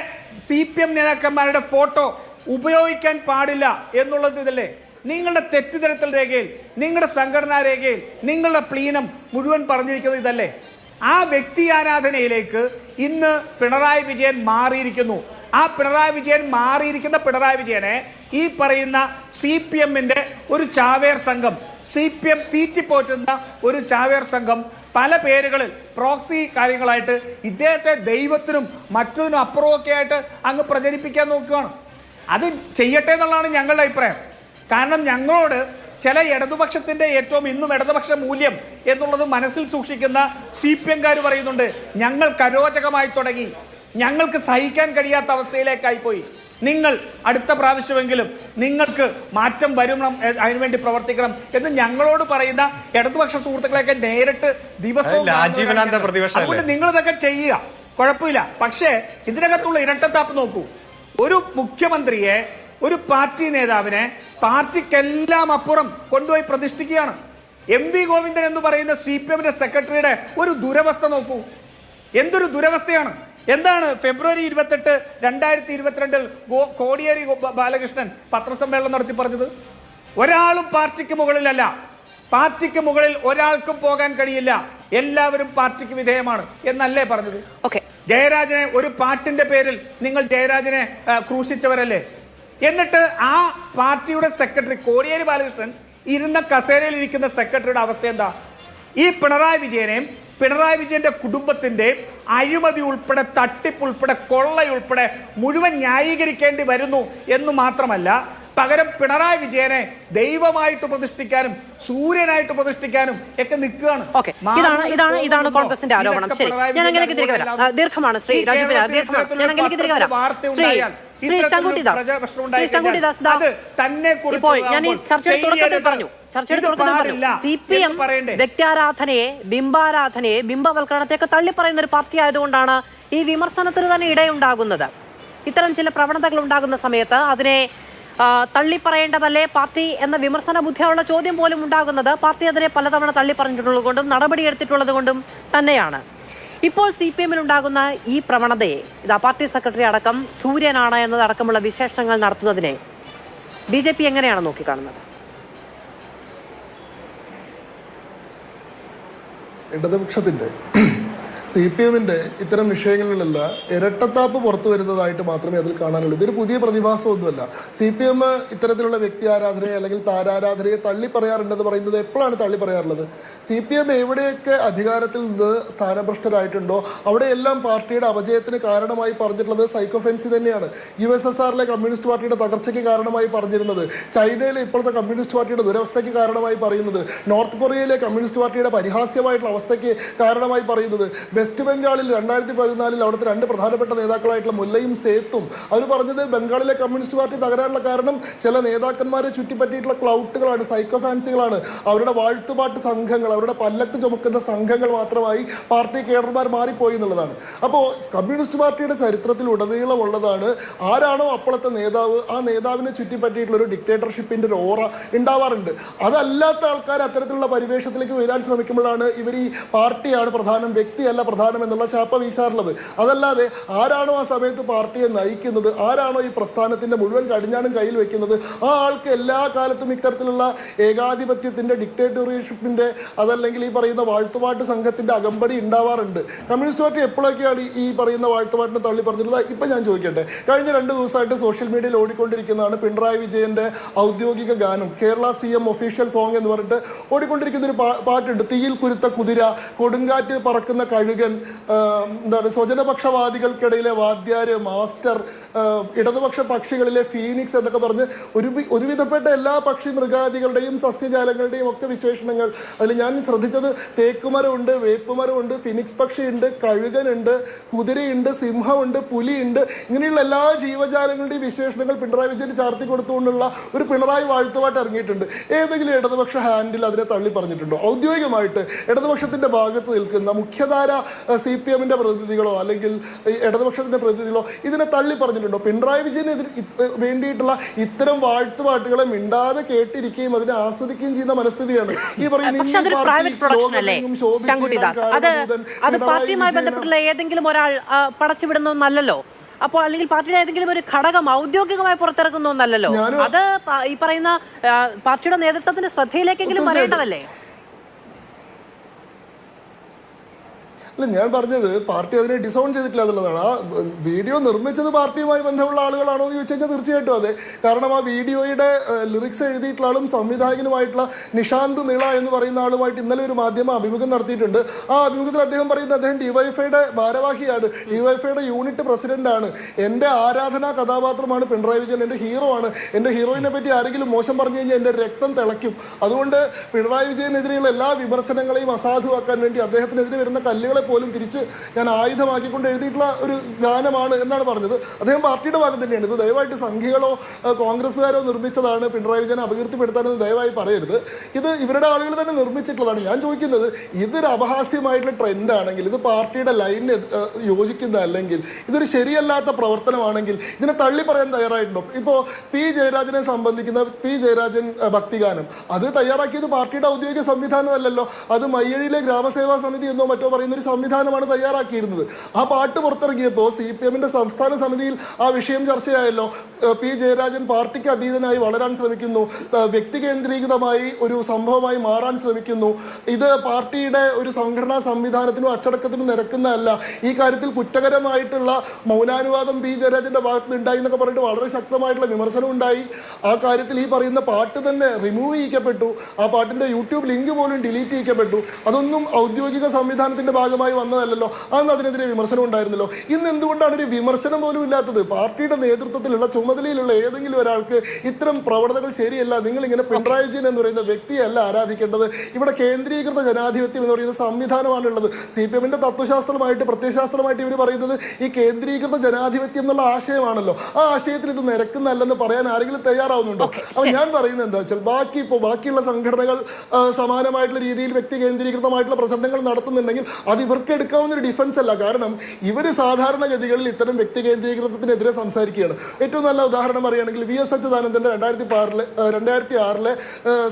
CPM നേതാക്കന്മാരുടെ ഫോട്ടോ ഉപയോഗിക്കാൻ പാടില്ല എന്നുള്ളത് ഇതല്ലേ? നിങ്ങളുടെ തെറ്റുതിരുത്തൽ രേഖയിൽ, നിങ്ങളുടെ സംഘടനാ രേഖയിൽ, നിങ്ങളുടെ പ്ലീനം മുഴുവൻ പറഞ്ഞിരിക്കുന്നത് ഇതല്ലേ? ആ വ്യക്തി ആരാധനയിലേക്ക് ഇന്ന് പിണറായി വിജയൻ മാറിയിരിക്കുന്നു. ആ മാറിയിരിക്കുന്ന പിണറായി വിജയനെ ഈ പറയുന്ന CPMന്റെ ഒരു ചാവേർ സംഘം, CPM തീറ്റിപ്പോറ്റുന്ന ഒരു ചാവേർ സംഘം പല പേരുകളിൽ പ്രോക്സി കാര്യങ്ങളായിട്ട് ഇദ്ദേഹത്തെ ദൈവത്തിനും മറ്റൊന്നിനും അപ്പുറമൊക്കെ ആയിട്ട് അങ്ങ് പ്രചരിപ്പിക്കാൻ നോക്കുകയാണ്. അത് ചെയ്യട്ടെ എന്നുള്ളതാണ് ഞങ്ങളുടെ അഭിപ്രായം. കാരണം ഞങ്ങളോട് ചില ഇടതുപക്ഷത്തിൻ്റെ ഏറ്റവും ഇന്നും ഇടതുപക്ഷ മൂല്യം എന്നുള്ളത് മനസ്സിൽ സൂക്ഷിക്കുന്ന CPMകാർ പറയുന്നുണ്ട്, ഞങ്ങൾക്ക് അരോചകമായി തുടങ്ങി, ഞങ്ങൾക്ക് സഹിക്കാൻ കഴിയാത്ത അവസ്ഥയിലേക്കായിപ്പോയി. നിങ്ങൾ അടുത്ത പ്രാവശ്യമെങ്കിലും നിങ്ങൾക്ക് മാറ്റം വരണം, അതിനുവേണ്ടി പ്രവർത്തിക്കണം എന്ന് ഞങ്ങളോട് പറയുന്ന ഇടതുപക്ഷ സുഹൃത്തുക്കളെയൊക്കെ നേരിട്ട് ദിവസവും അതുകൊണ്ട് നിങ്ങൾ ഇതൊക്കെ ചെയ്യുക, കുഴപ്പമില്ല. പക്ഷേ ഇതിനകത്തുള്ള ഇരട്ടത്താപ്പ് നോക്കൂ. ഒരു മുഖ്യമന്ത്രിയെ, ഒരു പാർട്ടി നേതാവിനെ പാർട്ടിക്കെല്ലാം അപ്പുറം കൊണ്ടുപോയി പ്രതിഷ്ഠിക്കുകയാണ്. MV ഗോവിന്ദൻ എന്ന് പറയുന്ന CPM സെക്രട്ടറിയുടെ ഒരു ദുരവസ്ഥ നോക്കൂ. എന്തൊരു ദുരവസ്ഥയാണ്. എന്താണ് ഫെബ്രുവരി 28, 2022 കോടിയേരി ബാലകൃഷ്ണൻ പത്രസമ്മേളനം നടത്തി പറഞ്ഞത്? ഒരാളും പാർട്ടിക്ക് മുകളിലല്ല, പാർട്ടിക്ക് മുകളിൽ ഒരാൾക്കും പോകാൻ കഴിയില്ല, എല്ലാവരും പാർട്ടിക്ക് വിധേയമാണ് എന്നല്ലേ പറഞ്ഞത്? ജയരാജനെ ഒരു പാട്ടിന്റെ പേരിൽ നിങ്ങൾ ജയരാജനെ ക്രൂശിച്ചവരല്ലേ? എന്നിട്ട് ആ പാർട്ടിയുടെ സെക്രട്ടറി കോടിയേരി ബാലകൃഷ്ണൻ ഇരുന്ന കസേരയിൽ ഇരിക്കുന്ന സെക്രട്ടറിയുടെ അവസ്ഥ എന്താ? ഈ പിണറായി വിജയനെയും പിണറായി വിജയന്റെ കുടുംബത്തിന്റെയും അഴിമതി ഉൾപ്പെടെ, തട്ടിപ്പ് ഉൾപ്പെടെ, കൊള്ളയുൾപ്പെടെ മുഴുവൻ ന്യായീകരിക്കേണ്ടി വരുന്നു എന്ന് മാത്രമല്ല, പകരം പിണറായി വിജയനെ ദൈവമായിട്ട് പ്രതിഷ്ഠിക്കാനും സൂര്യനായിട്ട് പ്രതിഷ്ഠിക്കാനും ഒക്കെ നിൽക്കുകയാണ്. ഇതാണ് കോൺഗ്രസിന്റെ ആരോപണം. ശരി, ഞാൻ അങ്ങനെയൊക്കെ തിരികെ വരാം. ദീർഘമാണ് ശ്രീ രാജീവ്, ദീർഘമാണ്. ഞാൻ അങ്ങനെയൊക്കെ തിരികെ വരാം. ശ്രീ ശങ്കുട്ടിദാസ്, ഇപ്പോൾ ഞാൻ ഈ ചർച്ചയുടെ തുടക്കത്തിൽ പറഞ്ഞു, CPM വ്യക്തിയാരാധനയെ, ബിംബാരാധനയെ, ബിംബവൽക്കരണത്തെയൊക്കെ തള്ളിപ്പറയുന്ന ഒരു പാർട്ടി ആയതുകൊണ്ടാണ് ഈ വിമർശനത്തിന് തന്നെ ഇടയുണ്ടാകുന്നത്. ഇത്തരം ചില പ്രവണതകൾ ഉണ്ടാകുന്ന സമയത്ത് അതിനെ തള്ളിപ്പറയേണ്ടതല്ലേ പാർട്ടി എന്ന വിമർശന ബുദ്ധിയുള്ള ചോദ്യം പോലും ഉണ്ടാകുന്നത് പാർട്ടി അതിനെ പലതവണ തള്ളിപ്പറഞ്ഞിട്ടുള്ളത് കൊണ്ടും നടപടിയെടുത്തിട്ടുള്ളത് കൊണ്ടും തന്നെയാണ്. ഇപ്പോൾ CPM ഉണ്ടാകുന്ന ഈ പ്രവണതയെ, ഇതാ പാർട്ടി സെക്രട്ടറി അടക്കം സൂര്യനാണ് എന്നതടക്കമുള്ള വിശേഷണങ്ങൾ നടത്തുന്നതിനെ BJP എങ്ങനെയാണ് നോക്കിക്കാണുന്നത്? ഇടതുപക്ഷത്തിൻ്റെ CPM-ന്റെ ഇത്തരം വിഷയങ്ങളിലെല്ലാം ഇരട്ടത്താപ്പ് പുറത്തു വരുന്നതായിട്ട് മാത്രമേ അതിൽ കാണാനുള്ളൂ. ഇതൊരു പുതിയ പ്രതിഭാസമൊന്നുമല്ല. CPM ഇത്തരത്തിലുള്ള വ്യക്തി ആരാധനയെ അല്ലെങ്കിൽ താരാരാധനയെ തള്ളി പറയാറുണ്ടെന്ന് പറയുന്നത് എപ്പോഴാണ് തള്ളി പറയാറുള്ളത്? CPM എവിടെയൊക്കെ അധികാരത്തിൽ നിന്ന് സ്ഥാനഭ്രഷ്ടരായിട്ടുണ്ടോ അവിടെയെല്ലാം പാർട്ടിയുടെ അപജയത്തിന് കാരണമായി പറഞ്ഞിട്ടുള്ളത് സൈക്കോഫെൻസി തന്നെയാണ്. USSR-ലെ കമ്മ്യൂണിസ്റ്റ് പാർട്ടിയുടെ തകർച്ചയ്ക്ക് കാരണമായി പറഞ്ഞിരുന്നത്, ചൈനയിലെ ഇപ്പോഴത്തെ കമ്മ്യൂണിസ്റ്റ് പാർട്ടിയുടെ ദുരവസ്ഥയ്ക്ക് കാരണമായി പറയുന്നത്, നോർത്ത് കൊറിയയിലെ കമ്മ്യൂണിസ്റ്റ് പാർട്ടിയുടെ പരിഹാസ്യമായിട്ടുള്ള അവസ്ഥയ്ക്ക് കാരണമായി പറയുന്നത്, വെസ്റ്റ് ബംഗാളിൽ 2014 അവിടുത്തെ 2 പ്രധാനപ്പെട്ട നേതാക്കളായിട്ടുള്ള മുല്ലയും സേത്തും അവർ പറഞ്ഞത് ബംഗാളിലെ കമ്മ്യൂണിസ്റ്റ് പാർട്ടി തകരാനുള്ള കാരണം ചില നേതാക്കന്മാരെ ചുറ്റിപ്പറ്റിയിട്ടുള്ള ക്ലൗട്ടുകളാണ്, സൈക്കോഫാൻസികളാണ്, അവരുടെ വാഴ്ത്തുപാട്ട് സംഘങ്ങൾ, അവരുടെ പല്ലക്ക് ചുമക്കുന്ന സംഘങ്ങൾ മാത്രമായി പാർട്ടി കേഡർമാർ മാറിപ്പോയി എന്നുള്ളതാണ്. അപ്പോൾ കമ്മ്യൂണിസ്റ്റ് പാർട്ടിയുടെ ചരിത്രത്തിൽ ഉടനീളമുള്ളതാണ്, ആരാണോ അപ്പോഴത്തെ നേതാവ് ആ നേതാവിനെ ചുറ്റിപ്പറ്റിയിട്ടുള്ള ഒരു ഡിക്റ്റേറ്റർഷിപ്പിന്റെ ഒരു ഓറ ഉണ്ടാവാറുണ്ട്. അതല്ലാത്ത ആൾക്കാർ അത്തരത്തിലുള്ള പരിവേഷത്തിലേക്ക് വരാൻ ശ്രമിക്കുമ്പോഴാണ് ഇവർ ഈ പാർട്ടിയാണ് പ്രധാനം, വ്യക്തിയല്ല പ്രധാനം എന്നുള്ള ചാപ്പ വീശാറുള്ളത്. അതല്ലാതെ ആരാണോ ആ സമയത്ത് പാർട്ടിയെ നയിക്കുന്നത്, ആരാണോ ഈ പ്രസ്ഥാനത്തിന്റെ മുഴുവൻ കടിഞ്ഞാണും കയ്യിൽ വെക്കുന്നത്, ആ ആൾക്ക് എല്ലാ കാലത്തും ഇത്തരത്തിലുള്ള ഏകാധിപത്യത്തിന്റെ, ഡിക്റ്റേറ്റർഷിപ്പിന്റെ, അതല്ലെങ്കിൽ ഈ പറയുന്ന വാഴ്ത്തുപാട്ട് സംഘത്തിന്റെ അകമ്പടി ഉണ്ടാവാറുണ്ട്. കമ്മ്യൂണിസ്റ്റ് പാർട്ടി എപ്പോഴൊക്കെയാണ് ഈ പറയുന്ന വാഴ്ത്തുപാട്ടിനെ തള്ളി പറഞ്ഞിട്ടുള്ളത്? ഇപ്പം ഞാൻ ചോദിക്കട്ടെ, കഴിഞ്ഞ 2 ദിവസമായിട്ട് സോഷ്യൽ മീഡിയയിൽ ഓടിക്കൊണ്ടിരിക്കുന്നതാണ് പിണറായി വിജയന്റെ ഔദ്യോഗിക ഗാനം, കേരള CM ഒഫീഷ്യൽ സോങ് എന്ന് പറഞ്ഞിട്ട് ഓടിക്കൊണ്ടിരിക്കുന്ന ഒരു പാട്ടുണ്ട്. തീയിൽ കുരുത്ത കുതിര, കൊടുങ്കാറ്റ് പറക്കുന്ന കഴുകൻ, എന്താണ് സ്വജനപക്ഷവാദികൾക്കിടയിലെ വാദ്യാര്, മാസ്റ്റർ, ഇടതുപക്ഷ പക്ഷികളിലെ ഫീനിക്സ് എന്നൊക്കെ പറഞ്ഞ് ഒരുവിധപ്പെട്ട എല്ലാ പക്ഷി മൃഗാദികളുടെയും സസ്യജാലങ്ങളുടെയും ഒക്കെ വിശേഷണങ്ങൾ. അതിൽ ഞാൻ ശ്രദ്ധിച്ചത് തേക്കുമരമുണ്ട്, വേപ്പുമരമുണ്ട്, ഫിനിക്സ് പക്ഷിയുണ്ട്, കഴുകനുണ്ട്, കുതിരയുണ്ട്, സിംഹമുണ്ട്, പുലിയുണ്ട്, ഇങ്ങനെയുള്ള എല്ലാ ജീവജാലങ്ങളുടെയും വിശേഷണങ്ങൾ പിണറായി വിജയന് ചാർത്തി കൊടുത്തുകൊണ്ടുള്ള ഒരു പിണറായി വാഴ്ത്തുപാട്ട് ഇറങ്ങിയിട്ടുണ്ട്. ഏതെങ്കിലും ഇടതുപക്ഷ ഹാൻഡിൽ അതിനെ തള്ളി പറഞ്ഞിട്ടുണ്ടോ? ഔദ്യോഗികമായിട്ട് ഇടതുപക്ഷത്തിന്റെ ഭാഗത്ത് നിൽക്കുന്ന മുഖ്യധാര CPM-ന്റെ പ്രതിനിധികളോ അല്ലെങ്കിൽ ഇടതുപക്ഷത്തിന്റെ പ്രതിനിധികളോ ഇതിനെ തള്ളി പറഞ്ഞിട്ടുണ്ടോ? പിണറായി വിജയന് വേണ്ടിയിട്ടുള്ള ഇത്തരം വാഴ്ത്തുപാട്ടുകളെ മിണ്ടാതെ കേട്ടിരിക്കുകയും അതിനെ ആസ്വദിക്കുകയും ചെയ്യുന്ന മനസ്ഥിതിയാണ് ഈ പാർട്ടിയുമായി ബന്ധപ്പെട്ടുള്ള ഏതെങ്കിലും ഒരാൾ പടച്ചുവിടുന്നൊന്നല്ലോ. അപ്പോൾ അല്ലെങ്കിൽ പാർട്ടിയുടെ ഏതെങ്കിലും ഒരു ഘടകം ഔദ്യോഗികമായി പുറത്തിറക്കുന്ന ഒന്നല്ലോ. അത് ഈ പറയുന്ന പാർട്ടിയുടെ നേതൃത്വത്തിന്റെ ശ്രദ്ധയിലേക്കെങ്കിലും വരേണ്ടതല്ലേ? അല്ല, ഞാൻ പറഞ്ഞത് പാർട്ടി അതിനെ ഡിസോൺ ചെയ്തിട്ടില്ല എന്നുള്ളതാണ്. ആ വീഡിയോ നിർമ്മിച്ചത് പാർട്ടിയുമായി ബന്ധമുള്ള ആളുകളാണോ എന്ന് ചോദിച്ചു കഴിഞ്ഞാൽ തീർച്ചയായിട്ടും അതെ. കാരണം ആ വീഡിയോയുടെ ലിറിക്സ് എഴുതിയിട്ടുള്ള ആളും സംവിധായകനുമായിട്ടുള്ള നിഷാന്ത് നിള എന്ന് പറയുന്ന ആളുമായിട്ട് ഇന്നലെ ഒരു മാധ്യമ അഭിമുഖം നടത്തിയിട്ടുണ്ട്. ആ അഭിമുഖത്തിൽ അദ്ദേഹം പറയുന്നത് അദ്ദേഹം DYFIയുടെ ഭാരവാഹിയാണ്, DYFIയുടെ യൂണിറ്റ് പ്രസിഡന്റാണ്, എൻ്റെ ആരാധനാ കഥാപാത്രമാണ് പിണറായി വിജയൻ, എൻ്റെ ഹീറോ ആണ്, എൻ്റെ ഹീറോയിനെ പറ്റി ആരെങ്കിലും മോശം പറഞ്ഞു കഴിഞ്ഞാൽ എൻ്റെ രക്തം തിളയ്ക്കും. അതുകൊണ്ട് പിണറായി വിജയനെതിരെയുള്ള എല്ലാ വിമർശനങ്ങളെയും അസാധുവാക്കാൻ വേണ്ടി അദ്ദേഹത്തിനെതിരെ വരുന്ന കല്ലുകളെ പോലും തിരിച്ച് ഞാൻ ആയുധമാക്കിക്കൊണ്ട് എഴുതിയിട്ടുള്ള ഒരു ഗാനമാണ് എന്നാണ് പറഞ്ഞത്. അദ്ദേഹം പാർട്ടിയുടെ ഭാഗം തന്നെയാണ്. ഇത് ദയവായിട്ട് സംഘികളോ കോൺഗ്രസ്സുകാരോ നിർമ്മിച്ചതാണ്, പിണറായി വിജയനെ അപകീർത്തിപ്പെടുത്താനെന്ന് ദയവായി പറയരുത്. ഇത് ഇവരുടെ ആളുകൾ തന്നെ നിർമ്മിച്ചിട്ടുള്ളതാണ്. ഞാൻ ചോദിക്കുന്നത്, ഇതൊരു അപഹാസ്യമായിട്ടുള്ള ട്രെൻഡാണെങ്കിൽ, ഇത് പാർട്ടിയുടെ ലൈനിന് യോജിക്കുന്നതല്ലെങ്കിൽ, ഇതൊരു ശരിയല്ലാത്ത പ്രവർത്തനമാണെങ്കിൽ ഇതിനെ തള്ളി പറയാൻ തയ്യാറായിട്ടുണ്ടോ? ഇപ്പോൾ പി ജയരാജനെ സംബന്ധിക്കുന്ന പി ജയരാജൻ ഭക്തിഗാനം അത് തയ്യാറാക്കിയത് പാർട്ടിയുടെ ഔദ്യോഗിക സംവിധാനമല്ലല്ലോ. അത് മയ്യഴിയിലെ ഗ്രാമസേവാ സമിതി എന്നോ മറ്റോ പറയുന്ന ഒരു സംവിധാനമാണ് തയ്യാറാക്കിയിരുന്നത്. ആ പാട്ട് പുറത്തിറങ്ങിയപ്പോൾ CPM-ന്റെ സംസ്ഥാന സമിതിയിൽ ആ വിഷയം ചർച്ചയായല്ലോ. പി ജയരാജൻ പാർട്ടിക്ക് അതീതനായി വളരാൻ ശ്രമിക്കുന്നു, വ്യക്തി കേന്ദ്രീകൃതമായി ഒരു സംഭവമായി മാറാൻ ശ്രമിക്കുന്നു, ഇത് പാർട്ടിയുടെ ഒരു സംഘടനാ സംവിധാനത്തിനും അച്ചടക്കത്തിനും നിരക്കുന്നതല്ല, ഈ കാര്യത്തിൽ കുറ്റകരമായിട്ടുള്ള മൗനാനുവാദം പി ജയരാജന്റെ ഭാഗത്ത് ഉണ്ടായി എന്നൊക്കെ പറഞ്ഞിട്ട് വളരെ ശക്തമായിട്ടുള്ള വിമർശനം ഉണ്ടായി. ആ കാര്യത്തിൽ ഈ പറയുന്ന പാട്ട് തന്നെ റിമൂവ് ചെയ്യിക്കപ്പെട്ടു. ആ പാട്ടിന്റെ യൂട്യൂബ് ലിങ്ക് പോലും ഡിലീറ്റ് ചെയ്യിക്കപ്പെട്ടു. അതൊന്നും ഔദ്യോഗിക സംവിധാനത്തിന്റെ ഭാഗമായി വന്നതല്ലല്ലോ. അന്ന് അതിനെതിരെ വിമർശനം ഉണ്ടായിരുന്നല്ലോ. ഇന്ന് എന്തുകൊണ്ടാണ് ഒരു വിമർശനം പോലും ഇല്ലാത്തത്? പാർട്ടിയുടെ നേതൃത്വത്തിലുള്ള ചുമതലയിലുള്ള ഏതെങ്കിലും ഒരാൾക്ക് ഇത്തരം പ്രവണതകൾ ശരിയല്ല, നിങ്ങൾ ഇങ്ങനെ പിണറായി വിജയൻ എന്ന് പറയുന്ന വ്യക്തിയല്ല ആരാധിക്കേണ്ടത്, ഇവിടെ കേന്ദ്രീകൃത ജനാധിപത്യം എന്ന് പറയുന്ന സംവിധാനമാണുള്ളത്. CPM-ന്റെ തത്വശാസ്ത്രമായിട്ട് പ്രത്യയശാസ്ത്രമായിട്ട് ഇവർ പറയുന്നത് ഈ കേന്ദ്രീകൃത ജനാധിപത്യം എന്നുള്ള ആശയമാണല്ലോ. ആ ആശയത്തിൽ ഇത് നിരക്കുന്നല്ലെന്ന് പറയാൻ ആരെങ്കിലും തയ്യാറാവുന്നുണ്ടോ? അപ്പോൾ ഞാൻ പറയുന്നത് എന്താ വെച്ചാൽ, ബാക്കിയുള്ള സംഘടനകൾ സമാനമായിട്ടുള്ള രീതിയിൽ വ്യക്തി കേന്ദ്രീകൃതമായിട്ടുള്ള പ്രചരണങ്ങൾ നടത്തുന്നുണ്ടെങ്കിൽ അത് ഇവർക്ക് എടുക്കാവുന്ന ഒരു ഡിഫൻസ് അല്ല. കാരണം ഇവർ സാധാരണഗതികളിൽ ഇത്തരം വ്യക്തി കേന്ദ്രീകൃതത്തിനെതിരെ സംസാരിക്കുകയാണ്. ഏറ്റവും നല്ല ഉദാഹരണം പറയുകയാണെങ്കിൽ VS അച്യുതാനന്ദന്റെ 2006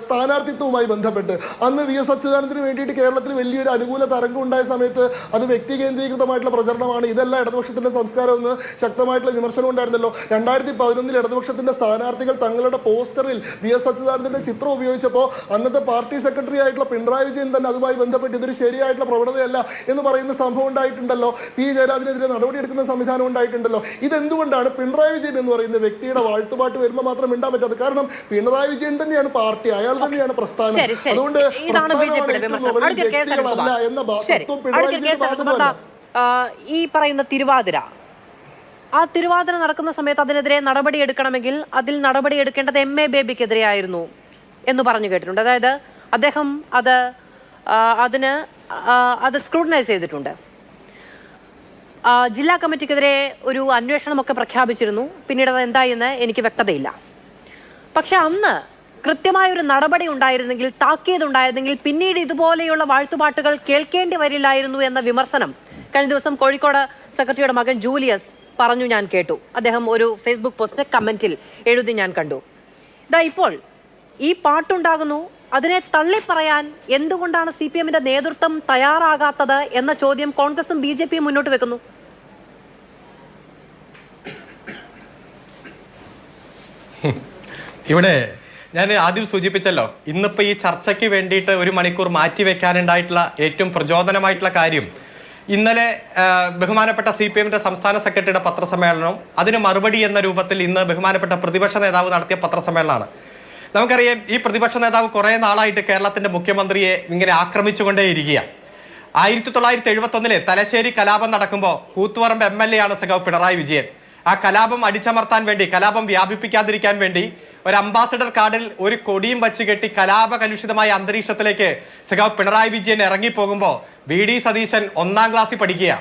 സ്ഥാനാർത്ഥിത്വവുമായി ബന്ധപ്പെട്ട് അന്ന് VS അച്യുതാനന്ദന് വേണ്ടിയിട്ട് കേരളത്തിൽ വലിയൊരു അനുകൂല തരംഗം ഉണ്ടായ സമയത്ത് അത് വ്യക്തി കേന്ദ്രീകൃതമായിട്ടുള്ള പ്രചരണമാണ്, ഇതല്ല ഇടതുപക്ഷത്തിന്റെ സംസ്കാരം എന്ന് ശക്തമായിട്ടുള്ള വിമർശനം ഉണ്ടായിരുന്നല്ലോ. 2011 ഇടതുപക്ഷത്തിന്റെ സ്ഥാനാർത്ഥികൾ തങ്ങളുടെ പോസ്റ്ററിൽ VS അച്യുതാനന്ദന്റെ ചിത്രം ഉപയോഗിച്ചപ്പോൾ അന്നത്തെ പാർട്ടി സെക്രട്ടറി ആയിട്ടുള്ള പിണറായി വിജയൻ തന്നെ അതുമായി ബന്ധപ്പെട്ട് ഇതൊരു ശരിയായിട്ടുള്ള പ്രവണതയല്ല എന്ന് പറയുന്ന സംഭവം ഉണ്ടായിട്ടുണ്ടല്ലോ. പി ജയരാജനെതിരെ നടപടിയെടുക്കുന്ന സംവിധാനം ഉണ്ടായിട്ടുണ്ടല്ലോ. ഇതെന്തുകൊണ്ടാണ് പിണറായി വിജയൻ എന്ന് പറയുന്ന വ്യക്തിയുടെ വാഴ്ത്തുപാട്ട് വരുമ്പോൾ മാത്രം മിണ്ടാൻ പറ്റാത്തത്? കാരണം പിണറായി വിജയൻ തന്നെയാണ് പാർട്ടി, അയാൾ തന്നെയാണ് പ്രസ്ഥാനം. അതുകൊണ്ട് വ്യക്തികളല്ല എന്ന തത്വം പിണറായി വിജയൻ ബാധകമല്ല. ഈ പറയുന്ന തിരുവാതിര, ആ തിരുവാതിര നടക്കുന്ന സമയത്ത് അതിനെതിരെ നടപടി എടുക്കണമെങ്കിൽ അതിൽ നടപടി എടുക്കേണ്ടത് MA ബേബിക്കെതിരെ ആയിരുന്നു എന്ന് പറഞ്ഞു കേട്ടിട്ടുണ്ട്. അതായത് അദ്ദേഹം അത് സ്ക്രൂട്ടനൈസ് ചെയ്തിട്ടുണ്ട്. ജില്ലാ കമ്മിറ്റിക്കെതിരെ ഒരു അന്വേഷണമൊക്കെ പ്രഖ്യാപിച്ചിരുന്നു. പിന്നീട് അത് എന്തായെന്ന് എനിക്ക് വ്യക്തതയില്ല. പക്ഷെ അന്ന് കൃത്യമായൊരു നടപടി ഉണ്ടായിരുന്നെങ്കിൽ, താക്കീതുണ്ടായിരുന്നെങ്കിൽ പിന്നീട് ഇതുപോലെയുള്ള വാഴ്ത്തുപാട്ടുകൾ കേൾക്കേണ്ടി വരില്ലായിരുന്നു എന്ന വിമർശനം കഴിഞ്ഞ ദിവസം കോഴിക്കോട് സെക്രട്ടറിയുടെ മകൻ ജൂലിയസ് പറഞ്ഞു, ഞാൻ കേട്ടു. അദ്ദേഹം ഒരു ഫേസ്ബുക്ക് പോസ്റ്റ് കമന്റിൽ എഴുതി ഞാൻ കണ്ടു. ഇപ്പോൾ ഈ പാട്ടുണ്ടാകുന്നു, അതിനെ തള്ളിപ്പറയാൻ എന്തുകൊണ്ടാണ് CPM-ന്റെ നേതൃത്വം തയ്യാറാകാത്തത് എന്ന ചോദ്യം കോൺഗ്രസും BJP-യും മുന്നോട്ട് വെക്കുന്നു. ഇവിടെ ഞാൻ ആദ്യം സൂചിപ്പിച്ചല്ലോ, ഇന്നിപ്പോൾ ഈ ചർച്ചയ്ക്ക് വേണ്ടിയിട്ട് 1 മണിക്കൂർ മാറ്റിവെക്കാനുണ്ടായിട്ടുള്ള ഏറ്റവും പ്രചോദനമായിട്ടുള്ള കാര്യം, ഇന്നലെ ബഹുമാനപ്പെട്ട CPM-ന്റെ സംസ്ഥാന സെക്രട്ടറിയുടെ പത്രസമ്മേളനവും അതിന് മറുപടി എന്ന രൂപത്തിൽ ഇന്ന് ബഹുമാനപ്പെട്ട പ്രതിപക്ഷ നേതാവ് നടത്തിയ പത്രസമ്മേളനമാണ്. നമുക്കറിയാം, ഈ പ്രതിപക്ഷ നേതാവ് കുറേ നാളായിട്ട് കേരളത്തിന്റെ മുഖ്യമന്ത്രിയെ ഇങ്ങനെ ആക്രമിച്ചുകൊണ്ടേയിരിക്കുക. 1971 തലശ്ശേരി കലാപം നടക്കുമ്പോൾ കൂത്തുപറമ്പ് MLA ആണ് സഖാവ് പിണറായി വിജയൻ. ആ കലാപം അടിച്ചമർത്താൻ വേണ്ടി, കലാപം വ്യാപിപ്പിക്കാതിരിക്കാൻ വേണ്ടി ഒരു അംബാസഡർ കാർഡിൽ ഒരു കൊടിയും വച്ച് കെട്ടി കലാപകലുഷിതമായ അന്തരീക്ഷത്തിലേക്ക് സഖാവ് പിണറായി വിജയൻ ഇറങ്ങിപ്പോകുമ്പോൾ VD സതീശൻ 1ാം ക്ലാസ്സിൽ പഠിക്കുക.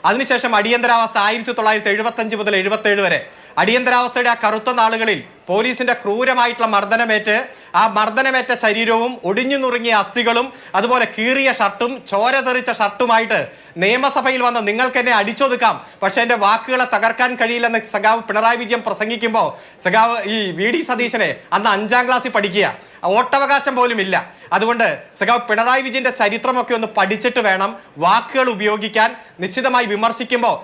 അതിനുശേഷം അടിയന്തരാവസ്ഥ 1975 മുതൽ 77 വരെ അടിയന്തരാവസ്ഥയുടെ ആ കറുത്ത നാളുകളിൽ പോലീസിന്റെ ക്രൂരമായിട്ടുള്ള മർദ്ദനമേറ്റ്, ആ മർദ്ദനമേറ്റ ശരീരവും ഒടിഞ്ഞു നുറുങ്ങിയ അസ്ഥികളും അതുപോലെ കീറിയ ഷർട്ടും ചോര തെറിച്ച ഷർട്ടുമായിട്ട് നിയമസഭയിൽ വന്ന് നിങ്ങൾക്ക് എന്നെ അടിച്ചൊതുക്കാം, പക്ഷെ എൻ്റെ വാക്കുകളെ തകർക്കാൻ കഴിയില്ലെന്ന് സഖാവ് പിണറായി വിജയൻ പ്രസംഗിക്കുമ്പോൾ സഖാവ് ഈ VD സതീശനെ അന്ന് 5ാം ക്ലാസ്സിൽ പഠിക്കുക, വോട്ടവകാശം പോലും ഇല്ല. അതുകൊണ്ട് സഖാവ് പിണറായി വിജയന്റെ ചരിത്രമൊക്കെ ഒന്ന് പഠിച്ചിട്ട് വേണം വാക്കുകൾ ഉപയോഗിക്കാൻ. നിശ്ചിതമായി വിമർശിക്കുമ്പോൾ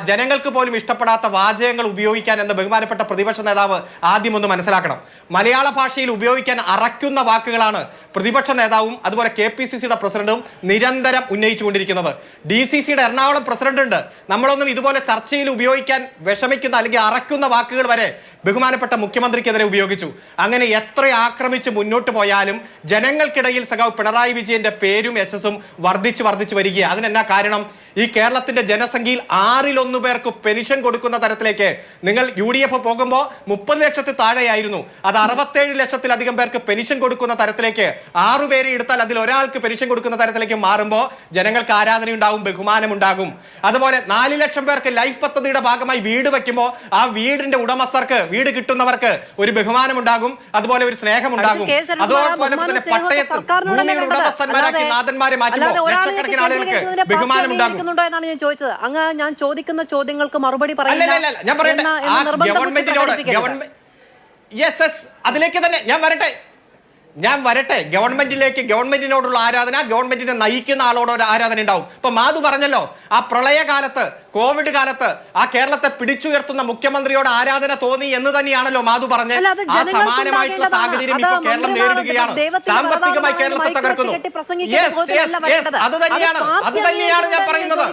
ജനങ്ങൾക്ക് പോലും ഇഷ്ടപ്പെടാത്ത വാചകങ്ങൾ ഉപയോഗിക്കാൻ എന്ന് ബഹുമാനപ്പെട്ട പ്രതിപക്ഷ നേതാവ് ആദ്യം ഒന്ന് മനസ്സിലാക്കണം. മലയാള ഭാഷയിൽ ഉപയോഗിക്കാൻ അറയ്ക്കുന്ന വാക്കുകളാണ് പ്രതിപക്ഷ നേതാവും അതുപോലെ KPCCയുടെ പ്രസിഡന്റും നിരന്തരം ഉന്നയിച്ചുകൊണ്ടിരിക്കുന്നത്. DCCയുടെ എറണാകുളം പ്രസിഡന്റ് ഉണ്ട്. നമ്മളൊന്നും ഇതുപോലെ ചർച്ചയിൽ ഉപയോഗിക്കാൻ വിഷമിക്കുന്ന അല്ലെങ്കിൽ അറയ്ക്കുന്ന വാക്കുകൾ വരെ ബഹുമാനപ്പെട്ട മുഖ്യമന്ത്രിക്കെതിരെ ഉപയോഗിച്ചു. അങ്ങനെ എത്ര ആക്രമിച്ച് മുന്നോട്ട് പോയാലും ജനങ്ങൾക്കിടയിൽ സഖാവ് പിണറായി വിജയന്റെ പേരും യശസ്സും വർദ്ധിച്ചു വരിക. അതിനെന്നാ കാരണം? ഈ കേരളത്തിന്റെ ജനസംഖ്യയിൽ 1/6 പേർക്ക് പെൻഷൻ കൊടുക്കുന്ന തരത്തിലേക്ക് നിങ്ങൾ UDF പോകുമ്പോൾ 30 ലക്ഷത്തിൽ താഴെയായിരുന്നു. അത് 67 ലക്ഷത്തിലധികം പേർക്ക് പെൻഷൻ കൊടുക്കുന്ന തരത്തിലേക്ക് 6 പേരെ എടുത്താൽ അതിൽ ഒരാൾക്ക് പെൻഷൻ കൊടുക്കുന്ന തരത്തിലേക്ക് മാറുമ്പോൾ ജനങ്ങൾക്ക് ആരാധനയുണ്ടാകും, ബഹുമാനമുണ്ടാകും. അതുപോലെ 4 ലക്ഷം പേർക്ക് ലൈഫ് പദ്ധതിയുടെ ഭാഗമായി വീട് വെക്കുമ്പോൾ ആ വീടിന്റെ ഉടമസ്ഥർക്ക്, വീട് കിട്ടുന്നവർക്ക് ഒരു ബഹുമാനമുണ്ടാകും, അതുപോലെ ഒരു സ്നേഹമുണ്ടാകും. അതുപോലെ തന്നെ പട്ടയത്തിൽ ഭൂമിയുടെ ഉടമസ്ഥന്മാരാക്കി നാഥന്മാരെ മാറ്റുമ്പോൾ ലക്ഷക്കണക്കിന് ആളുകൾക്ക് ബഹുമാനമുണ്ടാകും എന്നാണ് ഞാൻ ചോദിച്ചത്. അങ്ങ് ഞാൻ ചോദിക്കുന്ന ചോദ്യങ്ങൾക്ക് മറുപടി അല്ല ഞാൻ പറയട്ടെ, ആ ഗവൺമെന്റിനോട് അതിലേക്ക് തന്നെ ഞാൻ വരട്ടെ ഗവൺമെന്റിനോടുള്ള ആരാധന, ഗവൺമെന്റിനെ നയിക്കുന്ന ആളോട് ഒരു ആരാധന ഉണ്ടാവും. ഇപ്പൊ മാധു പറഞ്ഞല്ലോ, ആ പ്രളയകാലത്ത്, കോവിഡ് കാലത്ത് ആ കേരളത്തെ പിടിച്ചുയർത്തുന്ന മുഖ്യമന്ത്രിയോട് ആരാധന തോന്നി എന്ന് തന്നെയാണല്ലോ മാധു പറഞ്ഞത്. ആ സമാനമായിട്ടുള്ള സാഹചര്യം ഇപ്പൊ കേരളം നേരിടുകയാണ്. സാമ്പത്തികമായി കേരളത്തെ തകർക്കുന്നു. അത് തന്നെയാണ് ഞാൻ പറയുന്നത്.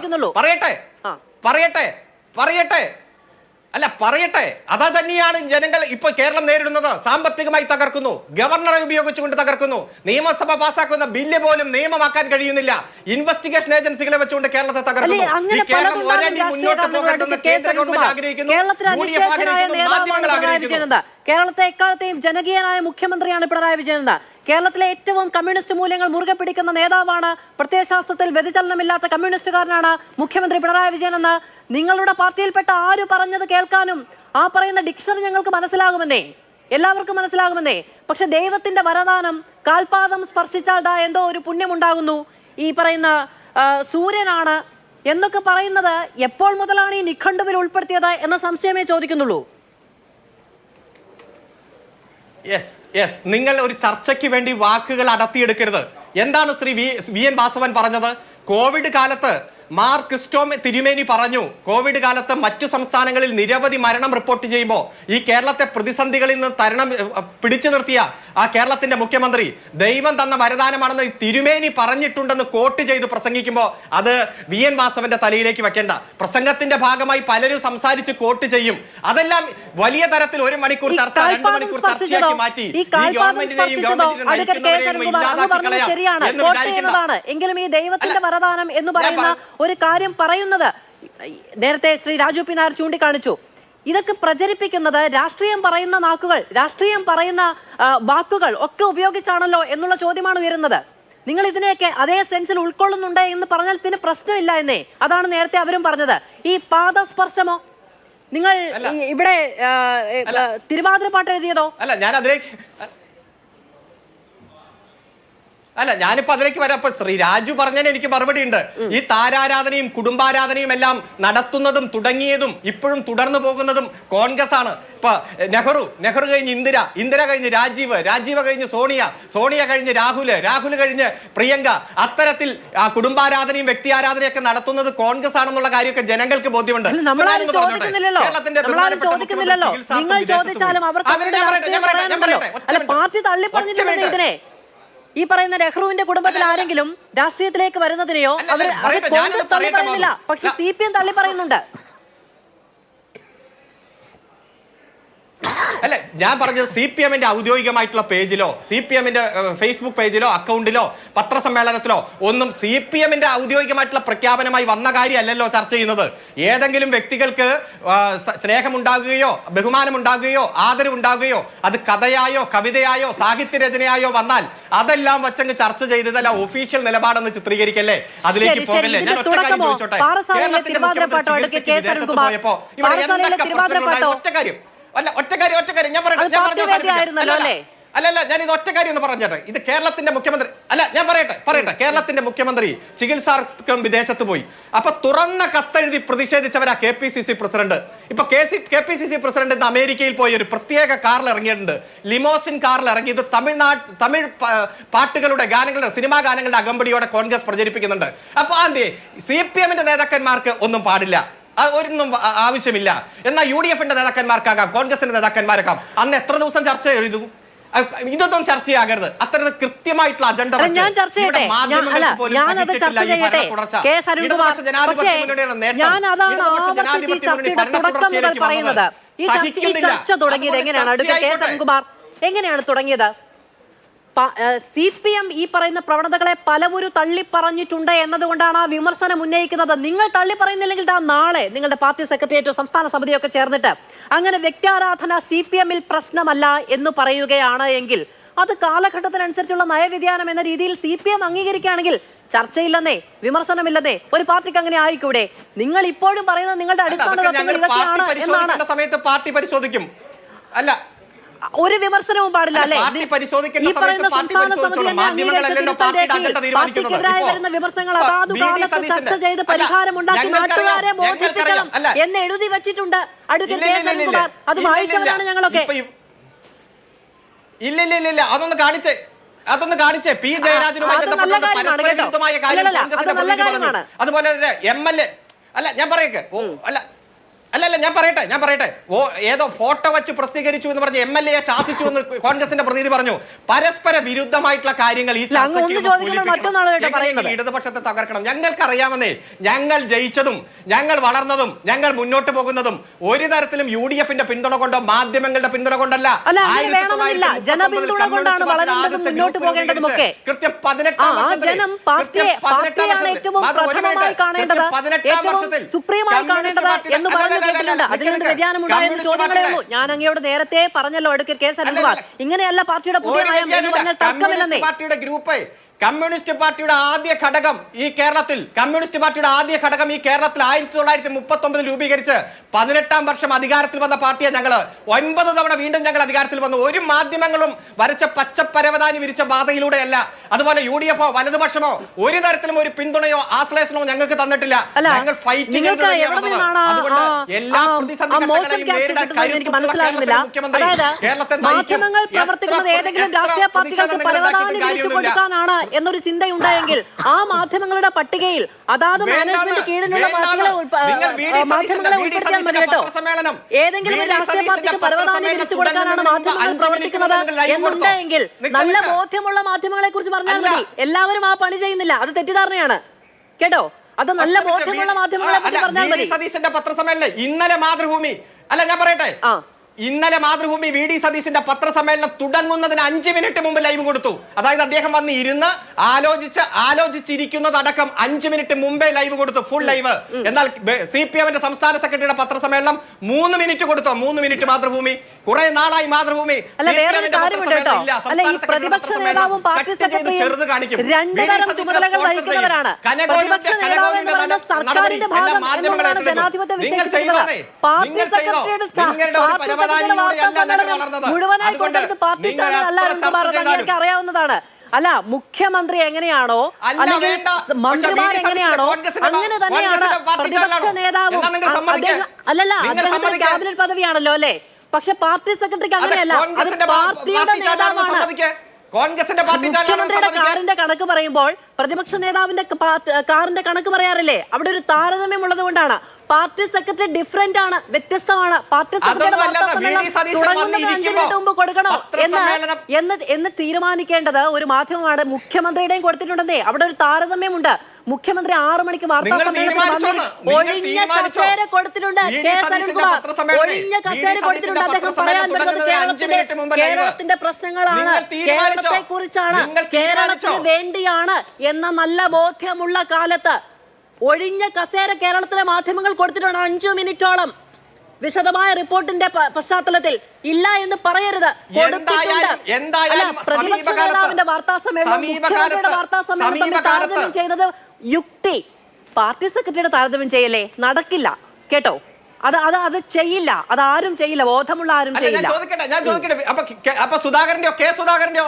പറയട്ടെ അതാ തന്നെയാണ് ജനങ്ങൾ ഇപ്പൊ കേരളം നേരിടുന്നത്. സാമ്പത്തികമായി തകർക്കുന്നു, ഗവർണറെ ഉപയോഗിച്ചുകൊണ്ട് തകർക്കുന്നു, നിയമസഭ പാസാക്കുന്ന ബില്ല് പോലും നിയമമാക്കാൻ കഴിയുന്നില്ല, ഇൻവെസ്റ്റിഗേഷൻ ഏജൻസികളെ വെച്ചുകൊണ്ട് കേരളത്തെ തകർക്കുന്നു. ഈ കേരളം ഒരടി മുന്നോട്ട് പോകരുതെന്ന് കേന്ദ്ര ഗവൺമെന്റ് ആഗ്രഹിക്കുന്നു, UDF ആഗ്രഹിക്കുന്നു, മാധ്യമങ്ങൾ ആഗ്രഹിക്കുന്നു. കേരളത്തെ എക്കാലത്തെയും ജനകീയനായ മുഖ്യമന്ത്രിയാണ് പിണറായി വിജയൻ. കേരളത്തിലെ ഏറ്റവും കമ്മ്യൂണിസ്റ്റ് മൂല്യങ്ങൾ മുറുകെ പിടിക്കുന്ന നേതാവാണ്, പ്രത്യയശാസ്ത്രത്തിൽ വ്യതിചലനമില്ലാത്ത കമ്മ്യൂണിസ്റ്റുകാരനാണ് മുഖ്യമന്ത്രി പിണറായി വിജയൻ എന്ന് നിങ്ങളുടെ പാർട്ടിയിൽപ്പെട്ട ആര് പറഞ്ഞത് കേൾക്കാനും ആ പറയുന്ന ഡിക്ഷണറി ഞങ്ങൾക്ക് മനസ്സിലാകുമെന്നേ, എല്ലാവർക്കും മനസ്സിലാകുമെന്നേ. പക്ഷെ ദൈവത്തിന്റെ വരദാനം, കാൽപാദം സ്പർശിച്ചാൽ ദാ എന്തോ ഒരു പുണ്യമുണ്ടാകുന്നു, ഈ പറയുന്ന സൂര്യനാണ് എന്നൊക്കെ പറയുന്നത് എപ്പോൾ മുതലാണ് ഈ നിഘണ്ടുവിൽ ഉൾപ്പെടുത്തിയത് എന്ന സംശയമേ ചോദിക്കുന്നുള്ളൂ. നിങ്ങൾ ഒരു ചർച്ചയ്ക്ക് വേണ്ടി വാക്കുകൾ അടർത്തിയെടുക്കരുത്. എന്താണ് ശ്രീ വി എൻ വാസവൻ പറഞ്ഞത്? കോവിഡ് കാലത്ത് മാർ ക്രിസ്റ്റോ തിരുമേനി പറഞ്ഞു, കോവിഡ് കാലത്ത് മറ്റു സംസ്ഥാനങ്ങളിൽ നിരവധി മരണം റിപ്പോർട്ട് ചെയ്യുമ്പോൾ ഈ കേരളത്തെ പ്രതിസന്ധികളിൽ നിന്ന് പിടിച്ചു നിർത്തിയ ആ കേരളത്തിന്റെ മുഖ്യമന്ത്രി ദൈവം തന്ന വരദാനമാണെന്ന് തിരുമേനി പറഞ്ഞിട്ടുണ്ടെന്ന് കോട്ട് ചെയ്ത് പ്രസംഗിക്കുമ്പോൾ അത് വി എൻ വാസവന്റെ തലയിലേക്ക് വെക്കേണ്ട. പ്രസംഗത്തിന്റെ ഭാഗമായി പലരും സംസാരിച്ച് കോട്ട് ചെയ്യും. അതെല്ലാം വലിയ തരത്തിൽ 1 മണിക്കൂർ ചർച്ച, 2 മണിക്കൂർ ചർച്ചയാക്കി മാറ്റി ഈ ഗവൺമെന്റിനെയും ഗവൺമെന്റിനെ നയിക്കുന്നവരെയും ഇല്ലാതാക്കി കളയാം എന്ന് വിചാരിക്കുന്നതാണ്. എങ്കിലും ഈ ദൈവത്തിന്റെ വരദാനം എന്ന് പറയുന്ന ഒരു കാര്യം പറയുന്നത് നേരത്തെ ശ്രീ രാജു പി നായർ ചൂണ്ടിക്കാണിച്ചു. ഇതൊക്കെ പ്രചരിപ്പിക്കുന്നത് രാഷ്ട്രീയം പറയുന്ന നാക്കുകൾ, രാഷ്ട്രീയം പറയുന്ന വാക്കുകൾ ഒക്കെ ഉപയോഗിച്ചാണല്ലോ എന്നുള്ള ചോദ്യമാണ് ഉയരുന്നത്. നിങ്ങൾ ഇതിനെയൊക്കെ അതേ സെൻസിൽ ഉൾക്കൊള്ളുന്നുണ്ട് എന്ന് പറഞ്ഞാൽ പിന്നെ പ്രശ്നമില്ല എന്നേ. അതാണ് നേരത്തെ അവരും പറഞ്ഞത്. ഈ പാദസ്പർശമോ, നിങ്ങൾ ഇവിടെ തിരുവാതിര പാട്ട് എഴുതിയതോ? ഞാനിപ്പോ അതിലേക്ക് വരാം. അപ്പൊ ശ്രീ രാജു പറഞ്ഞതിന് എനിക്ക് മറുപടി ഉണ്ട്. ഈ താരാരാധനയും കുടുംബാരാധനയും എല്ലാം നടത്തുന്നതും തുടങ്ങിയതും ഇപ്പോഴും തുടർന്നു പോകുന്നതും കോൺഗ്രസ് ആണ്. ഇപ്പൊ നെഹ്റു കഴിഞ്ഞ് ഇന്ദിര കഴിഞ്ഞ് രാജീവ് കഴിഞ്ഞ് സോണിയ കഴിഞ്ഞ് രാഹുൽ കഴിഞ്ഞ് പ്രിയങ്ക. അത്തരത്തിൽ കുടുംബാരാധനയും വ്യക്തി ആരാധനയൊക്കെ നടത്തുന്നത് കോൺഗ്രസ് ആണെന്നുള്ള കാര്യമൊക്കെ ജനങ്ങൾക്ക് ബോധ്യമുണ്ട്. ഈ പറയുന്ന നെഹ്റുവിന്റെ കുടുംബത്തിൽ ആരെങ്കിലും രാഷ്ട്രീയത്തിലേക്ക് വരുന്നതിനെയോ കോൺഗ്രസ് തള്ളി പറയുന്നില്ല, പക്ഷെ CPM തള്ളി പറയുന്നുണ്ട്. അല്ലെ, ഞാൻ പറഞ്ഞത് CPM-ന്റെ ഔദ്യോഗികമായിട്ടുള്ള പേജിലോ CPM-ന്റെ ഫേസ്ബുക്ക് പേജിലോ അക്കൗണ്ടിലോ പത്രസമ്മേളനത്തിലോ ഒന്നും CPM-ന്റെ ഔദ്യോഗികമായിട്ടുള്ള പ്രഖ്യാപനമായി വന്ന കാര്യമല്ലല്ലോ ചർച്ച ചെയ്യുന്നത്. ഏതെങ്കിലും വ്യക്തികൾക്ക് സ്നേഹമുണ്ടാകുകയോ ബഹുമാനമുണ്ടാകുകയോ ആദരവുണ്ടാകുകയോ അത് കഥയായോ കവിതയായോ സാഹിത്യരചനയായോ വന്നാൽ അതെല്ലാം വച്ചങ്ങ് ചർച്ച ചെയ്തതല്ല ഒഫീഷ്യൽ നിലപാടെന്ന് ചിത്രീകരിക്കല്ലേ, അതിലേക്ക് പോകല്ലേ. ഞാൻ ഒറ്റ കാര്യം ചോദിച്ചോട്ടെ, കേരളത്തിന്റെ മുഖ്യമന്ത്രി വിദേശത്ത് പോയപ്പോ ഇവിടെ എന്തൊക്കെ പ്രശ്നങ്ങളുണ്ടായി? ഒറ്റ കാര്യം ഞാൻ പറഞ്ഞു. ഞാൻ ഇത് ഒറ്റ കാര്യം ഒന്ന് പറഞ്ഞേട്ടെ. ഇത് കേരളത്തിന്റെ മുഖ്യമന്ത്രി ഞാൻ പറയട്ടെ. കേരളത്തിന്റെ മുഖ്യമന്ത്രി ചികിത്സാർത്ഥം വിദേശത്ത് പോയി. അപ്പൊ തുറന്ന കത്തെഴുതി പ്രതിഷേധിച്ചവരാ KPCC പ്രസിഡന്റ്. ഇപ്പൊ KPCC പ്രസിഡന്റ് ഇന്ന് അമേരിക്കയിൽ പോയി ഒരു പ്രത്യേക കാറിൽ ഇറങ്ങിയിട്ടുണ്ട്, ലിമോസിൻ കാറിൽ ഇറങ്ങി. ഇത് തമിഴ് പാട്ടുകളുടെ ഗാനങ്ങളുടെ സിനിമാ ഗാനങ്ങളുടെ അകമ്പടിയോടെ കോൺഗ്രസ് പ്രചരിപ്പിക്കുന്നുണ്ട്. അപ്പൊ CPM-ന്റെ നേതാക്കന്മാർക്ക് ഒന്നും പാടില്ല, ഒന്നും ആവശ്യമില്ല. എന്നാൽ UDF-ന്റെ നേതാക്കന്മാർക്കാകാം, കോൺഗ്രസിന്റെ നേതാക്കന്മാരാകാം. അന്ന് എത്ര ദിവസം ചർച്ച എഴുതും? ഇതൊന്നും ചർച്ചയാകരുത്. അത്തരത്തിൽ കൃത്യമായിട്ടുള്ള അജണ്ട എങ്ങനെയാണ് തുടങ്ങിയത്? CPM ഈ പറയുന്ന പ്രവണതകളെ പലവരും തള്ളി പറഞ്ഞിട്ടുണ്ട് എന്നതുകൊണ്ടാണ് ആ വിമർശനം ഉന്നയിക്കുന്നത്. നിങ്ങൾ തള്ളി പറയുന്നില്ലെങ്കിൽ നാളെ നിങ്ങളുടെ പാർട്ടി സെക്രട്ടേറിയറ്റോ സംസ്ഥാന സമിതിയോ ഒക്കെ ചേർന്നിട്ട് അങ്ങനെ വ്യക്തിയാരാധന CPM-ൽ പ്രശ്നമല്ല എന്ന് പറയുകയാണ് എങ്കിൽ അത് കാലഘട്ടത്തിനനുസരിച്ചുള്ള നയവ്യതിയാനം എന്ന രീതിയിൽ CPM അംഗീകരിക്കുകയാണെങ്കിൽ ചർച്ചയില്ലെന്നേ, വിമർശനമില്ലെന്നേ. ഒരു പാർട്ടിക്ക് അങ്ങനെ ആയിക്കൂടെ? നിങ്ങൾ ഇപ്പോഴും പറയുന്നത് നിങ്ങളുടെ അടിസ്ഥാന തത്വങ്ങൾ ഇതൊക്കെയാണ് എന്നാണ്. സമയത്ത് പാർട്ടി പരിശോധിക്കും. അല്ല, ഒരു വിമർശനവും പാടില്ല അല്ലേ? ഈ പറയുന്ന സംസ്ഥാന സമിതി പാർട്ടിക്കെതിരായി വരുന്ന വിമർശനങ്ങൾ അതാത് കാലത്ത് ചർച്ച ചെയ്ത് പരിഹാരമുണ്ടാക്കി നാട്ടുകാരെ ബോധിപ്പിക്കണം എന്ന് എഴുതി വെച്ചിട്ടുണ്ട് അഡ്വക്കേറ്റ് കെ. സനൽകുമാർ. അത് വായിച്ചവരാണ് ഞങ്ങളൊക്കെ. ഇല്ല, അതൊന്ന് കാണിച്ചേ. പി ജയരാജനുമായി ബന്ധപ്പെട്ട പരസ്പര വിരുദ്ധമായ കാര്യം കോൺഗ്രസിന്റെ പ്രതിനിധി പറഞ്ഞു. അതുപോലെ തന്നെ MLA അല്ല ഞാൻ പറയട്ടെ ഞാൻ പറയട്ടെ ഏതോ ഫോട്ടോ വെച്ച് പ്രസിദ്ധീകരിച്ചു എന്ന് പറഞ്ഞ് MLA ശാസിച്ചു എന്ന് കോൺഗ്രസിന്റെ പ്രതിനിധി പറഞ്ഞു. പരസ്പര വിരുദ്ധമായിട്ടുള്ള കാര്യങ്ങൾ ഈ ചർച്ചയ്ക്ക് ഇടതുപക്ഷത്തെ തകർക്കണം. ഞങ്ങൾക്കറിയാമെന്നേ, ഞങ്ങൾ ജയിച്ചതും ഞങ്ങൾ വളർന്നതും ഞങ്ങൾ മുന്നോട്ട് പോകുന്നതും ഒരു തരത്തിലും UDF-ന്റെ പിന്തുണ കൊണ്ടോ മാധ്യമങ്ങളുടെ പിന്തുണ കൊണ്ടല്ല. കൃത്യം 18-ാം വർഷത്തിൽ അതിനൊരു വ്യതിയാനമുണ്ടായെന്ന് ചോദ്യങ്ങളേ ഉള്ളൂ. ഞാൻ അങ്ങയോട് നേരത്തെ പറഞ്ഞല്ലോ അഡ്വക്കേറ്റ് കെ. സനൽകുമാർ, ഇങ്ങനെയല്ല പാർട്ടിയുടെ പുതിയ നയം എന്ന് പറഞ്ഞാൽ തർക്കമില്ലെന്നേ. പാർട്ടിയുടെ ഗ്രൂപ്പ് കമ്മ്യൂണിസ്റ്റ് പാർട്ടിയുടെ ആദ്യ ഘടകം ഈ കേരളത്തിൽ 1939 രൂപീകരിച്ച് 18-ാം വർഷം അധികാരത്തിൽ വന്ന പാർട്ടിയെ ഞങ്ങള് 9 തവണ വീണ്ടും ഞങ്ങൾ അധികാരത്തിൽ വന്നു. ഒരു മാധ്യമങ്ങളും വരച്ച പച്ചപ്പരവതാനി വിരിച്ച ബാധയിലൂടെയല്ല. അതുപോലെ UDF-ഓ വലതുപക്ഷമോ ഒരു തരത്തിലും ഒരു പിന്തുണയോ ആശ്ലേഷണമോ ഞങ്ങൾക്ക് തന്നിട്ടില്ല. ഞങ്ങൾ ഫൈറ്റ് ചെയ്ത് അതുകൊണ്ട് എല്ലാ പ്രതിസന്ധികളെയും നേരിടാൻ കരുത്തുള്ള മുഖ്യമന്ത്രി കേരളത്തെ മാധ്യമങ്ങൾ പ്രവർത്തിക്കുന്നത് ഏതെങ്കിലും രാഷ്ട്രീയ പാർട്ടികൾക്ക് പരവതാനി വിരിച്ചു കൊടുക്കാനാണ് എന്നൊരു ചിന്തയുണ്ടായെങ്കിൽ ആ മാധ്യമങ്ങളുടെ പട്ടികയിൽ അതാത് മാനേജ്മെന്റ് കീഴിലുള്ള മാധ്യമങ്ങളെ ഉൾപ്പെടുത്തിയാൽ മതി കേട്ടോ. ഏതെങ്കിലും രാഷ്ട്രീയ പാർട്ടിക്ക് പരവതാനി വിരിച്ചു കൊടുക്കാനാണ് മാധ്യമങ്ങൾ പ്രവർത്തിക്കുന്നത് എന്നുണ്ടെങ്കിൽ നല്ല ബോധ്യമുള്ള മാധ്യമങ്ങളെ കുറിച്ച് പറഞ്ഞാൽ മതി. എല്ലാവരും ആ പണി ചെയ്യുന്നില്ല, അത് തെറ്റിദ്ധാരണയാണ് കേട്ടോ. അത് നല്ല ബോധ്യമുള്ള മാധ്യമങ്ങളെ കുറിച്ച് പറഞ്ഞാൽ മതി. സതീശന്റെ പത്രസമ്മേളനം ഇന്നലെ മാതൃഭൂമി അല്ല ഞാൻ പറയട്ടെ ഇന്നലെ മാതൃഭൂമി VD സതീശന്റെ പത്രസമ്മേളനം തുടങ്ങുന്നതിന് 5 മിനിറ്റ് മുമ്പ് ലൈവ് കൊടുത്തു. അതായത് അദ്ദേഹം വന്ന് ഇരുന്ന് ആലോചിച്ചിരിക്കുന്നതടക്കം 5 മിനിറ്റ് മുമ്പേ ലൈവ് കൊടുത്തു, ഫുൾ ലൈവ്. എന്നാൽ CPM-ന്റെ സംസ്ഥാന സെക്രട്ടറിയുടെ പത്രസമ്മേളനം 3 മിനിറ്റ് കൊടുത്തു. 3 മിനിറ്റ് മാതൃഭൂമി. കുറെ നാളായി മാതൃഭൂമി ചെറുത് കാണിക്കും. നിങ്ങൾ ചെയ്തോ അറിയാവുന്നതാണ്. അല്ല, മുഖ്യമന്ത്രി എങ്ങനെയാണോ അല്ലെങ്കിൽ മന്ത്രിമാർ എങ്ങനെയാണോ അങ്ങനെ തന്നെയാണ് പ്രതിപക്ഷ നേതാവും. അല്ലല്ല, അദ്ദേഹത്തിന്റെ ക്യാബിനറ്റ് പദവിയാണല്ലോ അല്ലെ. പക്ഷെ പാർട്ടി സെക്രട്ടറിക്ക് അങ്ങനെയല്ല, അത് പാർട്ടിയുടെ നേതാവാണ്. മുഖ്യമന്ത്രിയുടെ കാറിന്റെ കണക്ക് പറയുമ്പോൾ പ്രതിപക്ഷ നേതാവിന്റെ കാറിന്റെ കണക്ക് പറയാറില്ലേ? അവിടെ ഒരു താരതമ്യം ഉള്ളത് കൊണ്ടാണ്. പാർട്ടി സെക്രട്ടറി ഡിഫറെന്റ് ആണ്, വ്യത്യസ്തമാണ്. പാർട്ടി സെക്രട്ടറിയുടെ തുടങ്ങുന്നതിന് 5 മിനിറ്റ് മുമ്പ് കൊടുക്കണോ എന്ന് തീരുമാനിക്കേണ്ടത് ഒരു മാധ്യമമാണ്. മുഖ്യമന്ത്രിയുടെയും കൊടുത്തിട്ടുണ്ടെന്നേ, അവിടെ ഒരു താരതമ്യമുണ്ട്. മുഖ്യമന്ത്രി 6 മണിക്ക് വാർത്താ സമ്മേളനത്തിൽ ഒഴിഞ്ഞ കസേര കൊടുത്തിട്ടുണ്ട്. കെ. സനൽകുമാർ ഒഴിഞ്ഞ കസേര കൊടുത്തിട്ടുണ്ട്. അദ്ദേഹം പറയാൻ വരുന്നത് കേരളത്തിന്റെ പ്രശ്നങ്ങളാണ്, കേരളത്തെ കുറിച്ചാണ്, കേരളത്തിന് വേണ്ടിയാണ് എന്ന നല്ല ബോധ്യമുള്ള കാലത്ത് ഒഴിഞ്ഞ കസേര കേരളത്തിലെ മാധ്യമങ്ങൾ കൊടുത്തിട്ടുണ്ട് 5 മിനിറ്റോളം. വിശദമായ റിപ്പോർട്ടിന്റെ പശ്ചാത്തലത്തിൽ ഇല്ല എന്ന് പറയരുത്. പ്രതിപക്ഷ നേതാവിന്റെ വാർത്താ സമ്മേളനം മുഖ്യമന്ത്രിയുടെ വാർത്താ സമ്മേളനം താരതമ്യം ചെയ്യുന്നത് യുക്തി. പാർട്ടി സെക്രട്ടറിയുടെ താരതമ്യം ചെയ്യലേ നടക്കില്ല കേട്ടോ. അത് ചെയ്യില്ല, അത് ആരും ചെയ്യില്ല, ബോധമുള്ള ആരും ചെയ്യില്ല. ഞാൻ ചോദിക്കട്ടെ, അപ്പൊ സുധാകരന്റെയോ കെ. സുധാകരന്റെ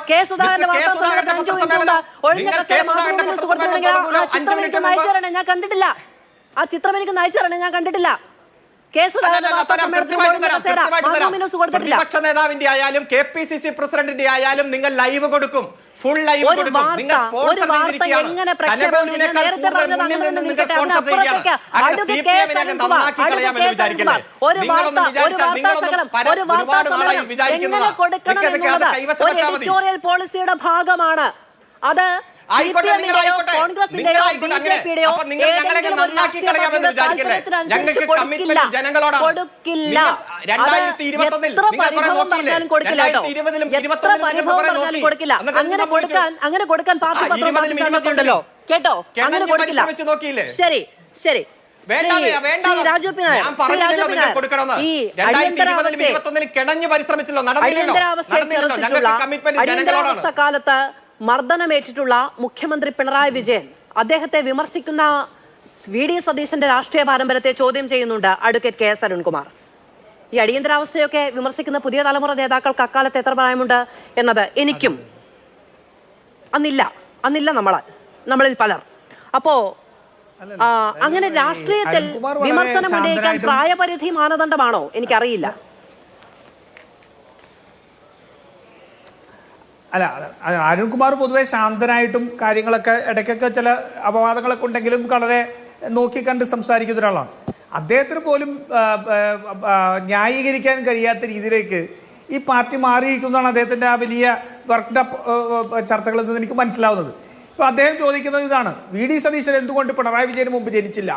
ഞാൻ കണ്ടിട്ടില്ല. ആ ചിത്രം എനിക്ക് നയിച്ചു തരണേ, ഞാൻ കണ്ടിട്ടില്ല. പ്രതിപക്ഷ നേതാവിന്റെ ആയാലും KPCC പ്രസിഡന്റിന്റെ ആയാലും നിങ്ങൾ ലൈവ് കൊടുക്കും, ഫുൾ ലൈവ് കൊടുക്കും. നിങ്ങൾ സ്പോൺസർ ചെയ്തിരിക്കുകയാണ്. പോളിസിയുടെ ഭാഗമാണ് അത്. ആയിക്കോട്ടെ, നിങ്ങൾ ആയിക്കോട്ടെ, നിങ്ങൾ ആയിക്കോട്ടെ. അങ്ങനെ അപ്പൊ നിങ്ങൾ ഞങ്ങളെ നന്നാക്കി കളയാമെന്ന് വിചാരിക്കല്ലേ? ഞങ്ങൾക്ക് കമ്മിറ്റ്മെന്റ് ജനങ്ങളോടാണ്. 2021 നിങ്ങൾ കുറെ നോക്കിയില്ലേ? 2020-ലും 2021-ലും കൊടുക്കില്ല. അങ്ങനെ കൊടുക്കാൻ പാർട്ടി പത്രമുണ്ടല്ലോ കേട്ടോ, അങ്ങനെ കൊടുക്കില്ല. ശരി ശരി അടിയന്തരാവസ്ഥ കാലത്ത് മർദ്ദനമേറ്റിട്ടുള്ള മുഖ്യമന്ത്രി പിണറായി വിജയൻ അദ്ദേഹത്തെ വിമർശിക്കുന്ന വി.ഡി. സതീശന്റെ രാഷ്ട്രീയ പാരമ്പര്യത്തെ ചോദ്യം ചെയ്യുന്നുണ്ട് അഡ്വക്കേറ്റ് കെ.എസ്. അരുൺകുമാർ. ഈ അടിയന്തരാവസ്ഥയൊക്കെ വിമർശിക്കുന്ന പുതിയ തലമുറ നേതാക്കൾക്ക് അക്കാലത്ത് എത്ര പ്രായമുണ്ട് എന്നത് എനിക്കും അന്നില്ല നമ്മളിൽ പലർ. അപ്പോ അങ്ങനെ രാഷ്ട്രീയത്തിൽ വിമർശനം ഉന്നയിക്കാൻ പ്രായപരിധി മാനദണ്ഡമാണോ? എനിക്കറിയില്ല. അല്ല, അരുൺകുമാർ പൊതുവെ ശാന്തനായിട്ടും കാര്യങ്ങളൊക്കെ ഇടയ്ക്കൊക്കെ ചില അപവാദങ്ങളൊക്കെ ഉണ്ടെങ്കിലും വളരെ നോക്കിക്കണ്ട് സംസാരിക്കുന്ന ഒരാളാണ്. അദ്ദേഹത്തിന് പോലും ന്യായീകരിക്കാൻ കഴിയാത്ത രീതിയിലേക്ക് ഈ പാർട്ടി മാറിയിരിക്കുന്നതാണ് അദ്ദേഹത്തിൻ്റെ ആ വലിയ വർക്ക് ചർച്ചകളിൽ നിന്ന് എനിക്ക് മനസ്സിലാവുന്നത്. ഇപ്പോൾ അദ്ദേഹം ചോദിക്കുന്നത് ഇതാണ്: വി.ഡി. സതീശൻ എന്തുകൊണ്ട് പിണറായി വിജയന് മുമ്പ് ജനിച്ചില്ല?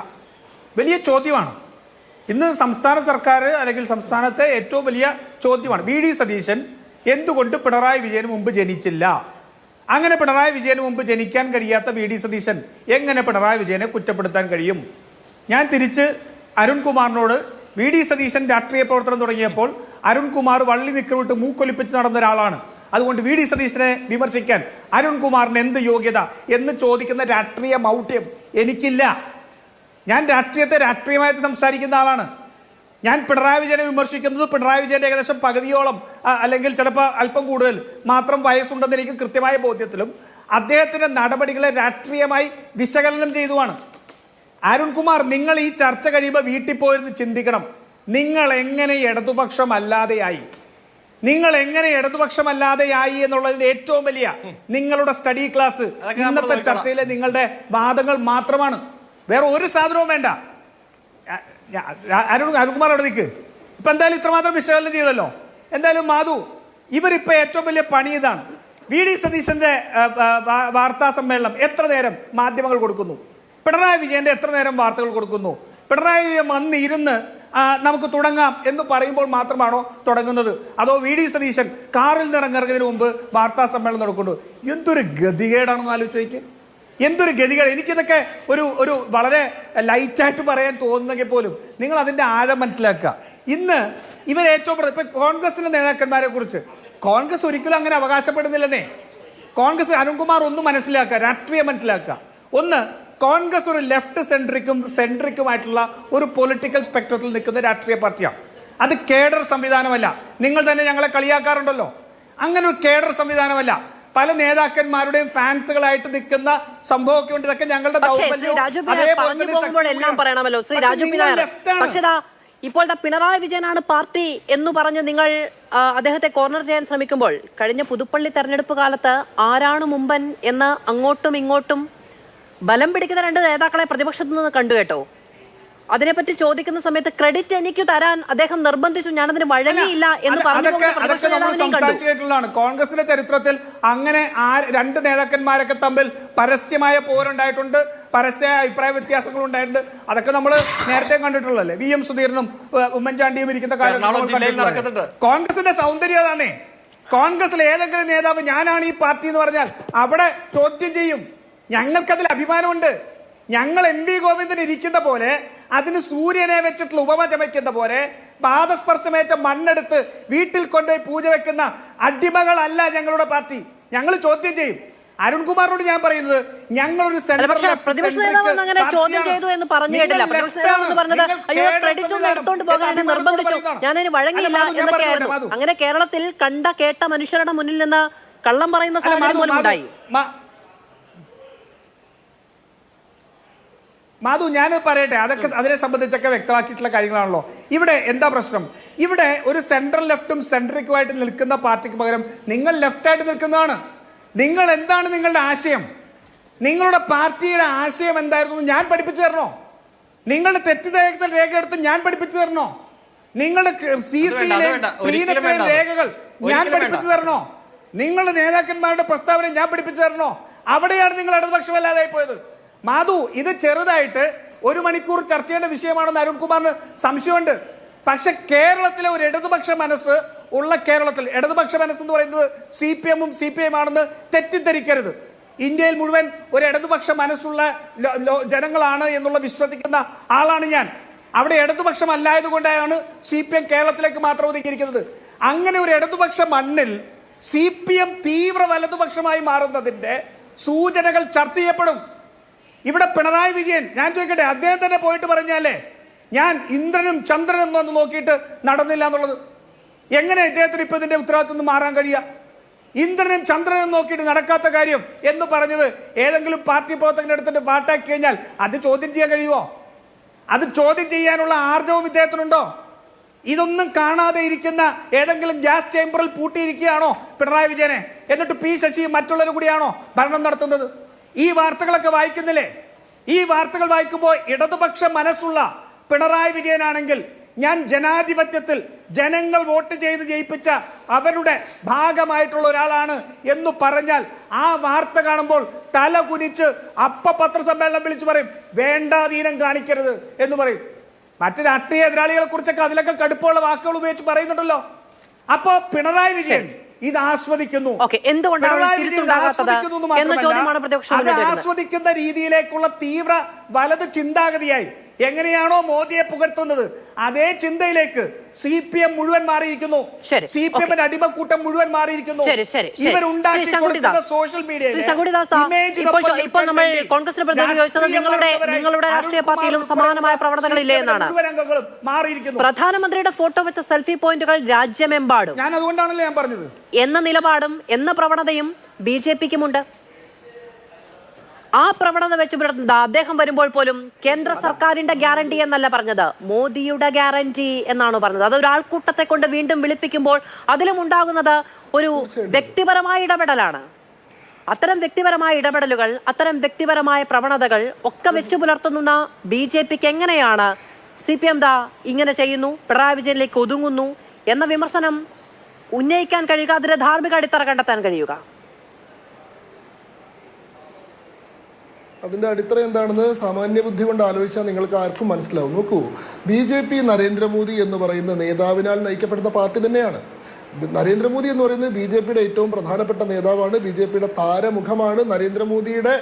വലിയ ചോദ്യമാണ്. ഇന്ന് സംസ്ഥാന സർക്കാർ അല്ലെങ്കിൽ സംസ്ഥാനത്തെ ഏറ്റവും വലിയ ചോദ്യമാണ് വി.ഡി. സതീശൻ എന്തുകൊണ്ട് പിണറായി വിജയന് മുമ്പ് ജനിച്ചില്ല? അങ്ങനെ പിണറായി വിജയന് മുമ്പ് ജനിക്കാൻ കഴിയാത്ത വി.ഡി. സതീശൻ എങ്ങനെ പിണറായി വിജയനെ കുറ്റപ്പെടുത്താൻ കഴിയും? ഞാൻ തിരിച്ച് അരുൺകുമാറിനോട്, വി.ഡി. സതീശൻ രാഷ്ട്രീയ പ്രവർത്തനം തുടങ്ങിയപ്പോൾ അരുൺകുമാർ വള്ളി നിക്കറിട്ട് മൂക്കൊലിപ്പിച്ച് നടന്ന ഒരാളാണ്. അതുകൊണ്ട് വി.ഡി. സതീശനെ വിമർശിക്കാൻ അരുൺകുമാറിന് എന്ത് യോഗ്യത എന്ന് ചോദിക്കുന്ന രാഷ്ട്രീയ മൗഢ്യം എനിക്കില്ല. ഞാൻ രാഷ്ട്രീയത്തെ രാഷ്ട്രീയമായിട്ട് സംസാരിക്കുന്ന ആളാണ്. ഞാൻ പിണറായി വിജയനെ വിമർശിക്കുന്നത് പിണറായി വിജയൻ്റെ ഏകദേശം പകുതിയോളം അല്ലെങ്കിൽ ചിലപ്പോൾ അല്പം കൂടുതൽ മാത്രം വയസ്സുണ്ടെന്ന് എനിക്ക് കൃത്യമായ ബോധ്യത്തിലും അദ്ദേഹത്തിൻ്റെ നടപടികളെ രാഷ്ട്രീയമായി വിശകലനം ചെയ്തുമാണ്. അരുൺകുമാർ, നിങ്ങൾ ഈ ചർച്ച കഴിയുമ്പോൾ വീട്ടിൽ പോയിരുന്ന് ചിന്തിക്കണം, നിങ്ങൾ എങ്ങനെ ഇടതുപക്ഷമല്ലാതെയായി എന്നുള്ളതിന്റെ ഏറ്റവും വലിയ നിങ്ങളുടെ സ്റ്റഡി ക്ലാസ് ഇന്നത്തെ ചർച്ചയിലെ നിങ്ങളുടെ വാദങ്ങൾ മാത്രമാണ്. വേറെ ഒരു സാധനവും വേണ്ട. അരുൺകുമാർ അവിടെ നിൽക്ക്. ഇപ്പൊ എന്തായാലും ഇത്രമാത്രം വിശകലനം ചെയ്തല്ലോ. എന്തായാലും മാധു, ഇവരിപ്പോ ഏറ്റവും വലിയ പണി ഇതാണ്. വി.ഡി. സതീശന്റെ വാർത്താ സമ്മേളനം എത്ര നേരം മാധ്യമങ്ങൾ കൊടുക്കുന്നു? പിണറായി വിജയന്റെ എത്ര നേരം വാർത്തകൾ കൊടുക്കുന്നു? പിണറായി വിജയൻ വന്ന് ഇരുന്ന് നമുക്ക് തുടങ്ങാം എന്ന് പറയുമ്പോൾ മാത്രമാണോ തുടങ്ങുന്നത്? അതോ വി.ഡി. സതീശൻ കാറിൽ നിറങ്ങിറങ്ങുന്നതിന് മുമ്പ് വാർത്താ സമ്മേളനം നടക്കുന്നു? എന്തൊരു ഗതികേടാണെന്ന് ആലോചിക്കുക. എന്തൊരു ഗതികേട്. എനിക്കിതൊക്കെ ഒരു വളരെ ലൈറ്റായിട്ട് പറയാൻ തോന്നുന്നെങ്കിൽ പോലും നിങ്ങൾ അതിൻ്റെ ആഴം മനസ്സിലാക്കുക. ഇന്ന് ഇവർ ഏറ്റവും ഇപ്പം കോൺഗ്രസിൻ്റെ നേതാക്കന്മാരെ കുറിച്ച് കോൺഗ്രസ് ഒരിക്കലും അങ്ങനെ അവകാശപ്പെടുന്നില്ലെന്നേ. കോൺഗ്രസ്, അരുൺകുമാർ ഒന്ന് മനസ്സിലാക്കുക, രാഷ്ട്രീയം മനസ്സിലാക്കുക. ഒന്ന്, കോൺഗ്രസ് ഒരു ലെഫ്റ്റ് സെൻട്രിക്കുമായിട്ടുള്ള ഒരു പൊളിറ്റിക്കൽ സ്പെക്ട്രത്തിൽ നിൽക്കുന്ന രാഷ്ട്രീയ പാർട്ടിയാണ്. അത് കേഡർ സംവിധാനമല്ല. നിങ്ങൾ തന്നെ ഞങ്ങളെ കളിയാക്കാറുണ്ടല്ലോ. അങ്ങനെ ഒരു കേഡർ സംവിധാനമല്ല. പല നേതാക്കന്മാരുടെയും ഫാൻസുകളായിട്ട് നിൽക്കുന്ന സംഭവമൊക്കെ ഉണ്ട്. ഇതൊക്കെ ഞങ്ങളുടെ ഇപ്പോൾ പിണറായി വിജയനാണ് പാർട്ടി എന്ന് പറഞ്ഞ് നിങ്ങൾ അദ്ദേഹത്തെ കോർണർ ചെയ്യാൻ ശ്രമിക്കുമ്പോൾ കഴിഞ്ഞ പുതുപ്പള്ളി തെരഞ്ഞെടുപ്പ് കാലത്ത് ആരാണ് മുമ്പൻ എന്ന് അങ്ങോട്ടും ഇങ്ങോട്ടും ബലം പിടിക്കുന്ന രണ്ട് നേതാക്കളെ പ്രതിപക്ഷത്ത് നിന്ന് കണ്ടു കേട്ടോ. അതിനെപ്പറ്റി ചോദിക്കുന്ന സമയത്ത് ക്രെഡിറ്റ് എനിക്ക് തരാൻ അദ്ദേഹം നിർബന്ധിച്ചു, ഞാനതിന് വഴങ്ങിയില്ല എന്ന് പറഞ്ഞു. കോൺഗ്രസിന്റെ ചരിത്രത്തിൽ അങ്ങനെ രണ്ട് നേതാക്കന്മാരൊക്കെ തമ്മിൽ പരസ്യമായ പോരുണ്ടായിട്ടുണ്ട്, പരസ്യമായ അഭിപ്രായ വ്യത്യാസങ്ങൾ ഉണ്ടായിട്ടുണ്ട്. അതൊക്കെ നമ്മൾ നേരത്തെ കണ്ടിട്ടുള്ളതല്ലേ. വി.എം. സുധീരനും ഉമ്മൻചാണ്ടിയും ഇരിക്കുന്ന കാര്യം. കോൺഗ്രസിന്റെ സൗന്ദര്യം അതാണേ. കോൺഗ്രസിൽ ഏതെങ്കിലും നേതാവ് ഞാനാണ് ഈ പാർട്ടി എന്ന് പറഞ്ഞാൽ അവിടെ ചോദ്യം ചെയ്യും. ഞങ്ങൾക്കതിൽ അഭിമാനമുണ്ട്. ഞങ്ങൾ എം വി ഗോവിന്ദൻ ഇരിക്കുന്ന പോലെ അതിന് സൂര്യനെ വെച്ചിട്ടുള്ള ഉപമ ചമയ്ക്കുന്ന പോലെ പാദസ്പർശമേറ്റ മണ്ണെടുത്ത് വീട്ടിൽ കൊണ്ടുപോയി പൂജ വെക്കുന്ന അടിമകളല്ല ഞങ്ങളുടെ പാർട്ടി. ഞങ്ങൾ ചോദ്യം ചെയ്യും. അരുൺകുമാറിനോട് ഞാൻ പറയുന്നത്, ഞങ്ങളൊരു അങ്ങനെ കേരളത്തിൽ കണ്ട കേട്ട മനുഷ്യരുടെ മുന്നിൽ നിന്ന് കള്ളം പറയുന്ന സാഹചര്യം പോലും ഉണ്ടായി. മാധു, ഞാൻ പറയട്ടെ, അതൊക്കെ അതിനെ സംബന്ധിച്ചൊക്കെ വ്യക്തമാക്കിയിട്ടുള്ള കാര്യങ്ങളാണല്ലോ. ഇവിടെ എന്താ പ്രശ്നം? ഇവിടെ ഒരു സെൻട്രൽ ലെഫ്റ്റും സെൻട്രിക്കുമായിട്ട് നിൽക്കുന്ന പാർട്ടിക്ക് പകരം നിങ്ങൾ ലെഫ്റ്റായിട്ട് നിൽക്കുന്നതാണ്. നിങ്ങൾ എന്താണ് നിങ്ങളുടെ ആശയം? നിങ്ങളുടെ പാർട്ടിയുടെ ആശയം എന്തായിരുന്നു ഞാൻ പഠിപ്പിച്ചു തരണോ? നിങ്ങളുടെ തെറ്റിദ്ധാരണ രേഖ എടുത്ത് ഞാൻ പഠിപ്പിച്ചു തരണോ? നിങ്ങളുടെ രേഖകൾ ഞാൻ പഠിപ്പിച്ചു തരണോ? നിങ്ങളുടെ നേതാക്കന്മാരുടെ പ്രസ്താവന ഞാൻ പഠിപ്പിച്ചു തരണോ? അവിടെയാണ് നിങ്ങൾ ഇടതുപക്ഷമല്ലാതായി പോയത്. മാധു, ഇത് ചെറുതായിട്ട് 1 മണിക്കൂർ ചർച്ച ചെയ്യേണ്ട വിഷയമാണെന്ന് അരുൺകുമാറിന് സംശയമുണ്ട്. പക്ഷെ കേരളത്തിലെ ഒരു ഇടതുപക്ഷ മനസ്സ് ഉള്ള കേരളത്തിൽ, ഇടതുപക്ഷ മനസ്സെന്ന് പറയുന്നത് CPM-ഉം CPI ആണെന്ന് തെറ്റിദ്ധരിക്കരുത്. ഇന്ത്യയിൽ മുഴുവൻ ഒരു ഇടതുപക്ഷ മനസ്സുള്ള ജനങ്ങളാണ് എന്നുള്ള വിശ്വസിക്കുന്ന ആളാണ് ഞാൻ. അവിടെ ഇടതുപക്ഷം അല്ലായതുകൊണ്ടാണ് CPM കേരളത്തിലേക്ക് മാത്രം ഒതുക്കിയിരിക്കുന്നത്. അങ്ങനെ ഒരു ഇടതുപക്ഷ മണ്ണിൽ CPM തീവ്ര വലതുപക്ഷമായി മാറുന്നതിന്റെ സൂചനകൾ ചർച്ച ചെയ്യപ്പെടും. ഇവിടെ പിണറായി വിജയൻ, ഞാൻ ചോദിക്കട്ടെ, അദ്ദേഹം തന്നെ പോയിട്ട് പറഞ്ഞാലേ ഞാൻ ഇന്ദ്രനും ചന്ദ്രനും ഒന്ന് നോക്കിയിട്ട് നടന്നില്ല എന്നുള്ളത്. എങ്ങനെ ഇദ്ദേഹത്തിന് ഇപ്പൊ ഇതിന്റെ ഉത്തരവാദിത്വം നിന്ന് മാറാൻ കഴിയുക? ഇന്ദ്രനും ചന്ദ്രനും നോക്കിയിട്ട് നടക്കാത്ത കാര്യം എന്ന് പറഞ്ഞത് ഏതെങ്കിലും പാർട്ടി പ്രവർത്തകന്റെ അടുത്തിട്ട് പാട്ടാക്കി കഴിഞ്ഞാൽ അത് ചോദ്യം ചെയ്യാൻ കഴിയുമോ? അത് ചോദ്യം ചെയ്യാനുള്ള ആർജവം ഇദ്ദേഹത്തിനുണ്ടോ? ഇതൊന്നും കാണാതെ ഇരിക്കുന്ന ഏതെങ്കിലും ഗ്യാസ് ചേംബറിൽ പൂട്ടിയിരിക്കുകയാണോ പിണറായി വിജയനെ? എന്നിട്ട് P ശശിയും മറ്റുള്ളവരും കൂടിയാണോ ഭരണം നടത്തുന്നത്? ഈ വാർത്തകളൊക്കെ വായിക്കുന്നില്ലേ? ഈ വാർത്തകൾ വായിക്കുമ്പോൾ ഇടതുപക്ഷ മനസ്സുള്ള പിണറായി വിജയനാണെങ്കിൽ, ഞാൻ ജനാധിപത്യത്തിൽ ജനങ്ങൾ വോട്ട് ചെയ്ത് ജയിപ്പിച്ച അവരുടെ ഭാഗമായിട്ടുള്ള ഒരാളാണ് എന്ന് പറഞ്ഞാൽ ആ വാർത്ത കാണുമ്പോൾ തല കുനിച്ച് പത്രസമ്മേളനം വിളിച്ചു പറയും, വേണ്ടാധീനം കാണിക്കരുത് എന്ന് പറയും. മറ്റു രാഷ്ട്രീയ എതിരാളികളെ കുറിച്ചൊക്കെ അതിലൊക്കെ കടുപ്പമുള്ള വാക്കുകൾ ഉപയോഗിച്ച് പറയുന്നുണ്ടല്ലോ. അപ്പോ പിണറായി വിജയൻ ഇത് ആസ്വദിക്കുന്നു. അത് ആസ്വദിക്കുന്ന രീതിയിലേക്കുള്ള തീവ്ര വലത് ചിന്താഗതിയായി എങ്ങനെയാണോ മോദിയെ പുകഴ്ത്തുന്നത് അതേ ചിന്തയിലേക്ക് CPM മുഴുവൻ മാറിയിരിക്കുന്നു. CPM അടിമക്കൂട്ടം മുഴുവൻ മാറിയിരിക്കുന്നു. ഇവരുണ്ടാക്കി കൊടുക്കുന്ന സോഷ്യൽ മീഡിയയിലെ പ്രധാനമന്ത്രിയുടെ ഫോട്ടോ വെച്ച സെൽഫി പോയിന്റുകൾ രാജ്യമെമ്പാടും, ഞാൻ അതുകൊണ്ടാണല്ലോ ഞാൻ പറഞ്ഞത്, എന്ന നിലപാടും എന്ന പ്രവണതയും BJPക്കുമുണ്ട്. ആ പ്രവണത വെച്ച് പുലർത്തുന്നത് അദ്ദേഹം വരുമ്പോൾ പോലും കേന്ദ്ര സർക്കാരിന്റെ ഗ്യാരണ്ടി എന്നല്ല പറഞ്ഞത്, മോദിയുടെ ഗ്യാരണ്ടി എന്നാണ് പറഞ്ഞത്. അത് ഒരാൾക്കൂട്ടത്തെ കൊണ്ട് വീണ്ടും വിളിപ്പിക്കുമ്പോൾ അതിലും ഉണ്ടാകുന്നത് ഒരു വ്യക്തിപരമായ ഇടപെടലാണ്. അത്തരം വ്യക്തിപരമായ ഇടപെടലുകൾ, അത്തരം വ്യക്തിപരമായ പ്രവണതകൾ ഒക്കെ വെച്ച് പുലർത്തുന്ന BJPക്ക് എങ്ങനെയാണ് CPM ഇങ്ങനെ ചെയ്യുന്നു, പിണറായി വിജയനിലേക്ക് ഒതുങ്ങുന്നു എന്ന വിമർശനം ഉന്നയിക്കാൻ കഴിയുക, അതിന്റെ ധാർമ്മിക അടിത്തറ കണ്ടെത്താൻ കഴിയുക? അതിൻ്റെ അടിത്തറ എന്താണെന്ന് സാമാന്യ ബുദ്ധി കൊണ്ട് ആലോചിച്ചാൽ നിങ്ങൾക്ക് ആർക്കും മനസ്സിലാവും. നോക്കൂ, BJP നരേന്ദ്രമോദി എന്ന് പറയുന്ന നേതാവിനാൽ നയിക്കപ്പെടുന്ന പാർട്ടി തന്നെയാണ്. നരേന്ദ്രമോദി എന്ന് പറയുന്നത് BJPയുടെ ഏറ്റവും പ്രധാനപ്പെട്ട നേതാവാണ്, BJPയുടെ താരമുഖമാണ്. നരേന്ദ്രമോദിയുടെ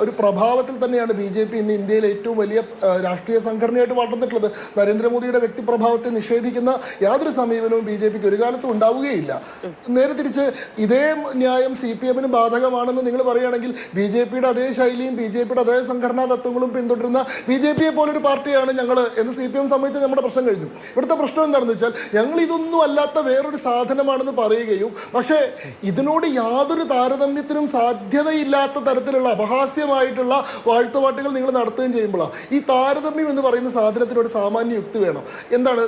ഒരു പ്രഭാവത്തിൽ തന്നെയാണ് BJP ഇന്ന് ഇന്ത്യയിലെ ഏറ്റവും വലിയ രാഷ്ട്രീയ സംഘടനയായിട്ട് വളർന്നിട്ടുള്ളത്. നരേന്ദ്രമോദിയുടെ വ്യക്തിപ്രഭാവത്തെ നിഷേധിക്കുന്ന യാതൊരു സമീപനവും BJPക്ക് ഒരു കാലത്തും ഉണ്ടാവുകയില്ല. നേരെ തിരിച്ച് ഇതേ ന്യായം CPM-ന് ബാധകമാണെന്ന് നിങ്ങൾ പറയുകയാണെങ്കിൽ BJPയുടെ അതേ ശൈലിയും BJPയുടെ അതേ സംഘടനാ തത്വങ്ങളും പിന്തുടരുന്ന BJPയെ പോലൊരു പാർട്ടിയാണ് ഞങ്ങൾ എന്ന് CPM സംബന്ധിച്ച് നമ്മുടെ പ്രശ്നം കഴിഞ്ഞു. ഇവിടുത്തെ പ്രശ്നം എന്താണെന്ന് വെച്ചാൽ ഞങ്ങൾ ഇതൊന്നും അല്ലാത്ത വേറൊരു സാധനമാണെന്ന് പറയുകയും പക്ഷേ ഇതിനോട് യാതൊരു താരതമ്യത്തിനും സാധ്യതയില്ലാത്ത തരത്തിലുള്ള അപഹാസ്യമായിട്ടുള്ള വാഴ്ത്തുപാട്ടുകൾ നിങ്ങൾ നടത്തുകയും ചെയ്യുമ്പോഴാണ് ഈ താരതമ്യം എന്ന് പറയുന്ന സാധനത്തിനോട് സാമാന്യ യുക്തി വേണം. എന്താണ്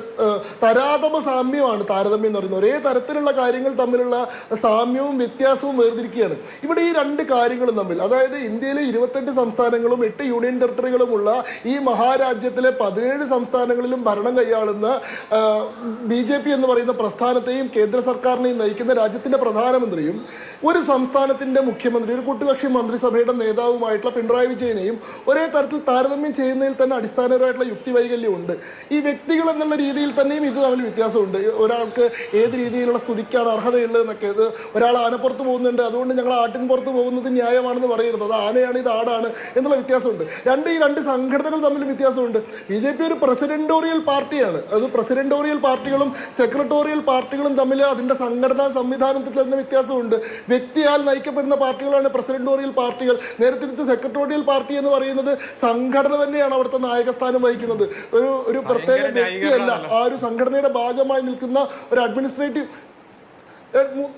തരാതമ സാമ്യമാണ് താരതമ്യം എന്ന് പറയുന്നത്. ഒരേ തരത്തിലുള്ള കാര്യങ്ങൾ തമ്മിലുള്ള സാമ്യവും വ്യത്യാസവും വേർതിരിക്കുകയാണ് ഇവിടെ ഈ രണ്ട് കാര്യങ്ങളും തമ്മിൽ. അതായത് ഇന്ത്യയിലെ 28 സംസ്ഥാനങ്ങളും 8 യൂണിയൻ ടെറിട്ടറികളുമുള്ള ഈ മഹാരാജ്യത്തിലെ 17 സംസ്ഥാനങ്ങളിലും ഭരണം കൈയാളുന്ന BJP എന്ന് പറയുന്ന പ്രസ്ഥാനത്തെ കേന്ദ്ര സർക്കാരിനെയും നയിക്കുന്ന രാജ്യത്തിന്റെ പ്രധാനമന്ത്രിയും ഒരു സംസ്ഥാനത്തിന്റെ മുഖ്യമന്ത്രി, ഒരു കൂട്ടുകക്ഷി മന്ത്രിസഭയുടെ നേതാവുമായിട്ടുള്ള പിണറായി വിജയനെയും ഒരേ തരത്തിൽ താരതമ്യം ചെയ്യുന്നതിൽ തന്നെ അടിസ്ഥാനപരമായിട്ടുള്ള യുക്തിവൈകല്യമുണ്ട്. ഈ വ്യക്തികൾ എന്നുള്ള രീതിയിൽ തന്നെയും ഇത് തമ്മിൽ വ്യത്യാസമുണ്ട്. ഒരാൾക്ക് ഏത് രീതിയിലുള്ള സ്തുതിക്കാണ് അർഹതയുള്ളതെന്നൊക്കെ, ഇത് ഒരാൾ ആനപ്പുറത്ത് പോകുന്നുണ്ട് അതുകൊണ്ട് ഞങ്ങൾ ആട്ടിൻ പുറത്ത് പോകുന്നത് ന്യായമാണെന്ന് പറയുന്നത്, അത് ആനയാണ് ഇത് ആടാണ് എന്നുള്ള വ്യത്യാസമുണ്ട്. ഈ രണ്ട് സംഘടനകൾ തമ്മിൽ വ്യത്യാസമുണ്ട്. BJP ഒരു പ്രസിഡന്റോറിയൽ പാർട്ടിയാണ്. അത് പ്രസിഡന്റോറിയൽ പാർട്ടികളും സെക്രട്ടോറിയൽ പാർട്ടികളും തമ്മിൽ അതിന്റെ സംഘടനാ സംവിധാനത്തിൽ തന്നെ വ്യത്യാസമുണ്ട്. വ്യക്തിയാൽ നയിക്കപ്പെടുന്ന പാർട്ടികളാണ് പ്രസിഡന്റോറിയൽ പാർട്ടികൾ. നേരെ തിരിച്ച് സെക്രട്ടോറിയൽ പാർട്ടി എന്ന് പറയുന്നത് സംഘടന തന്നെയാണ് അവിടുത്തെ നായകസ്ഥാനം വഹിക്കുന്നത്. ഒരു പ്രത്യേക വ്യക്തിയല്ല, ആ ഒരു സംഘടനയുടെ ഭാഗമായി നിൽക്കുന്ന ഒരു അഡ്മിനിസ്ട്രേറ്റീവ്.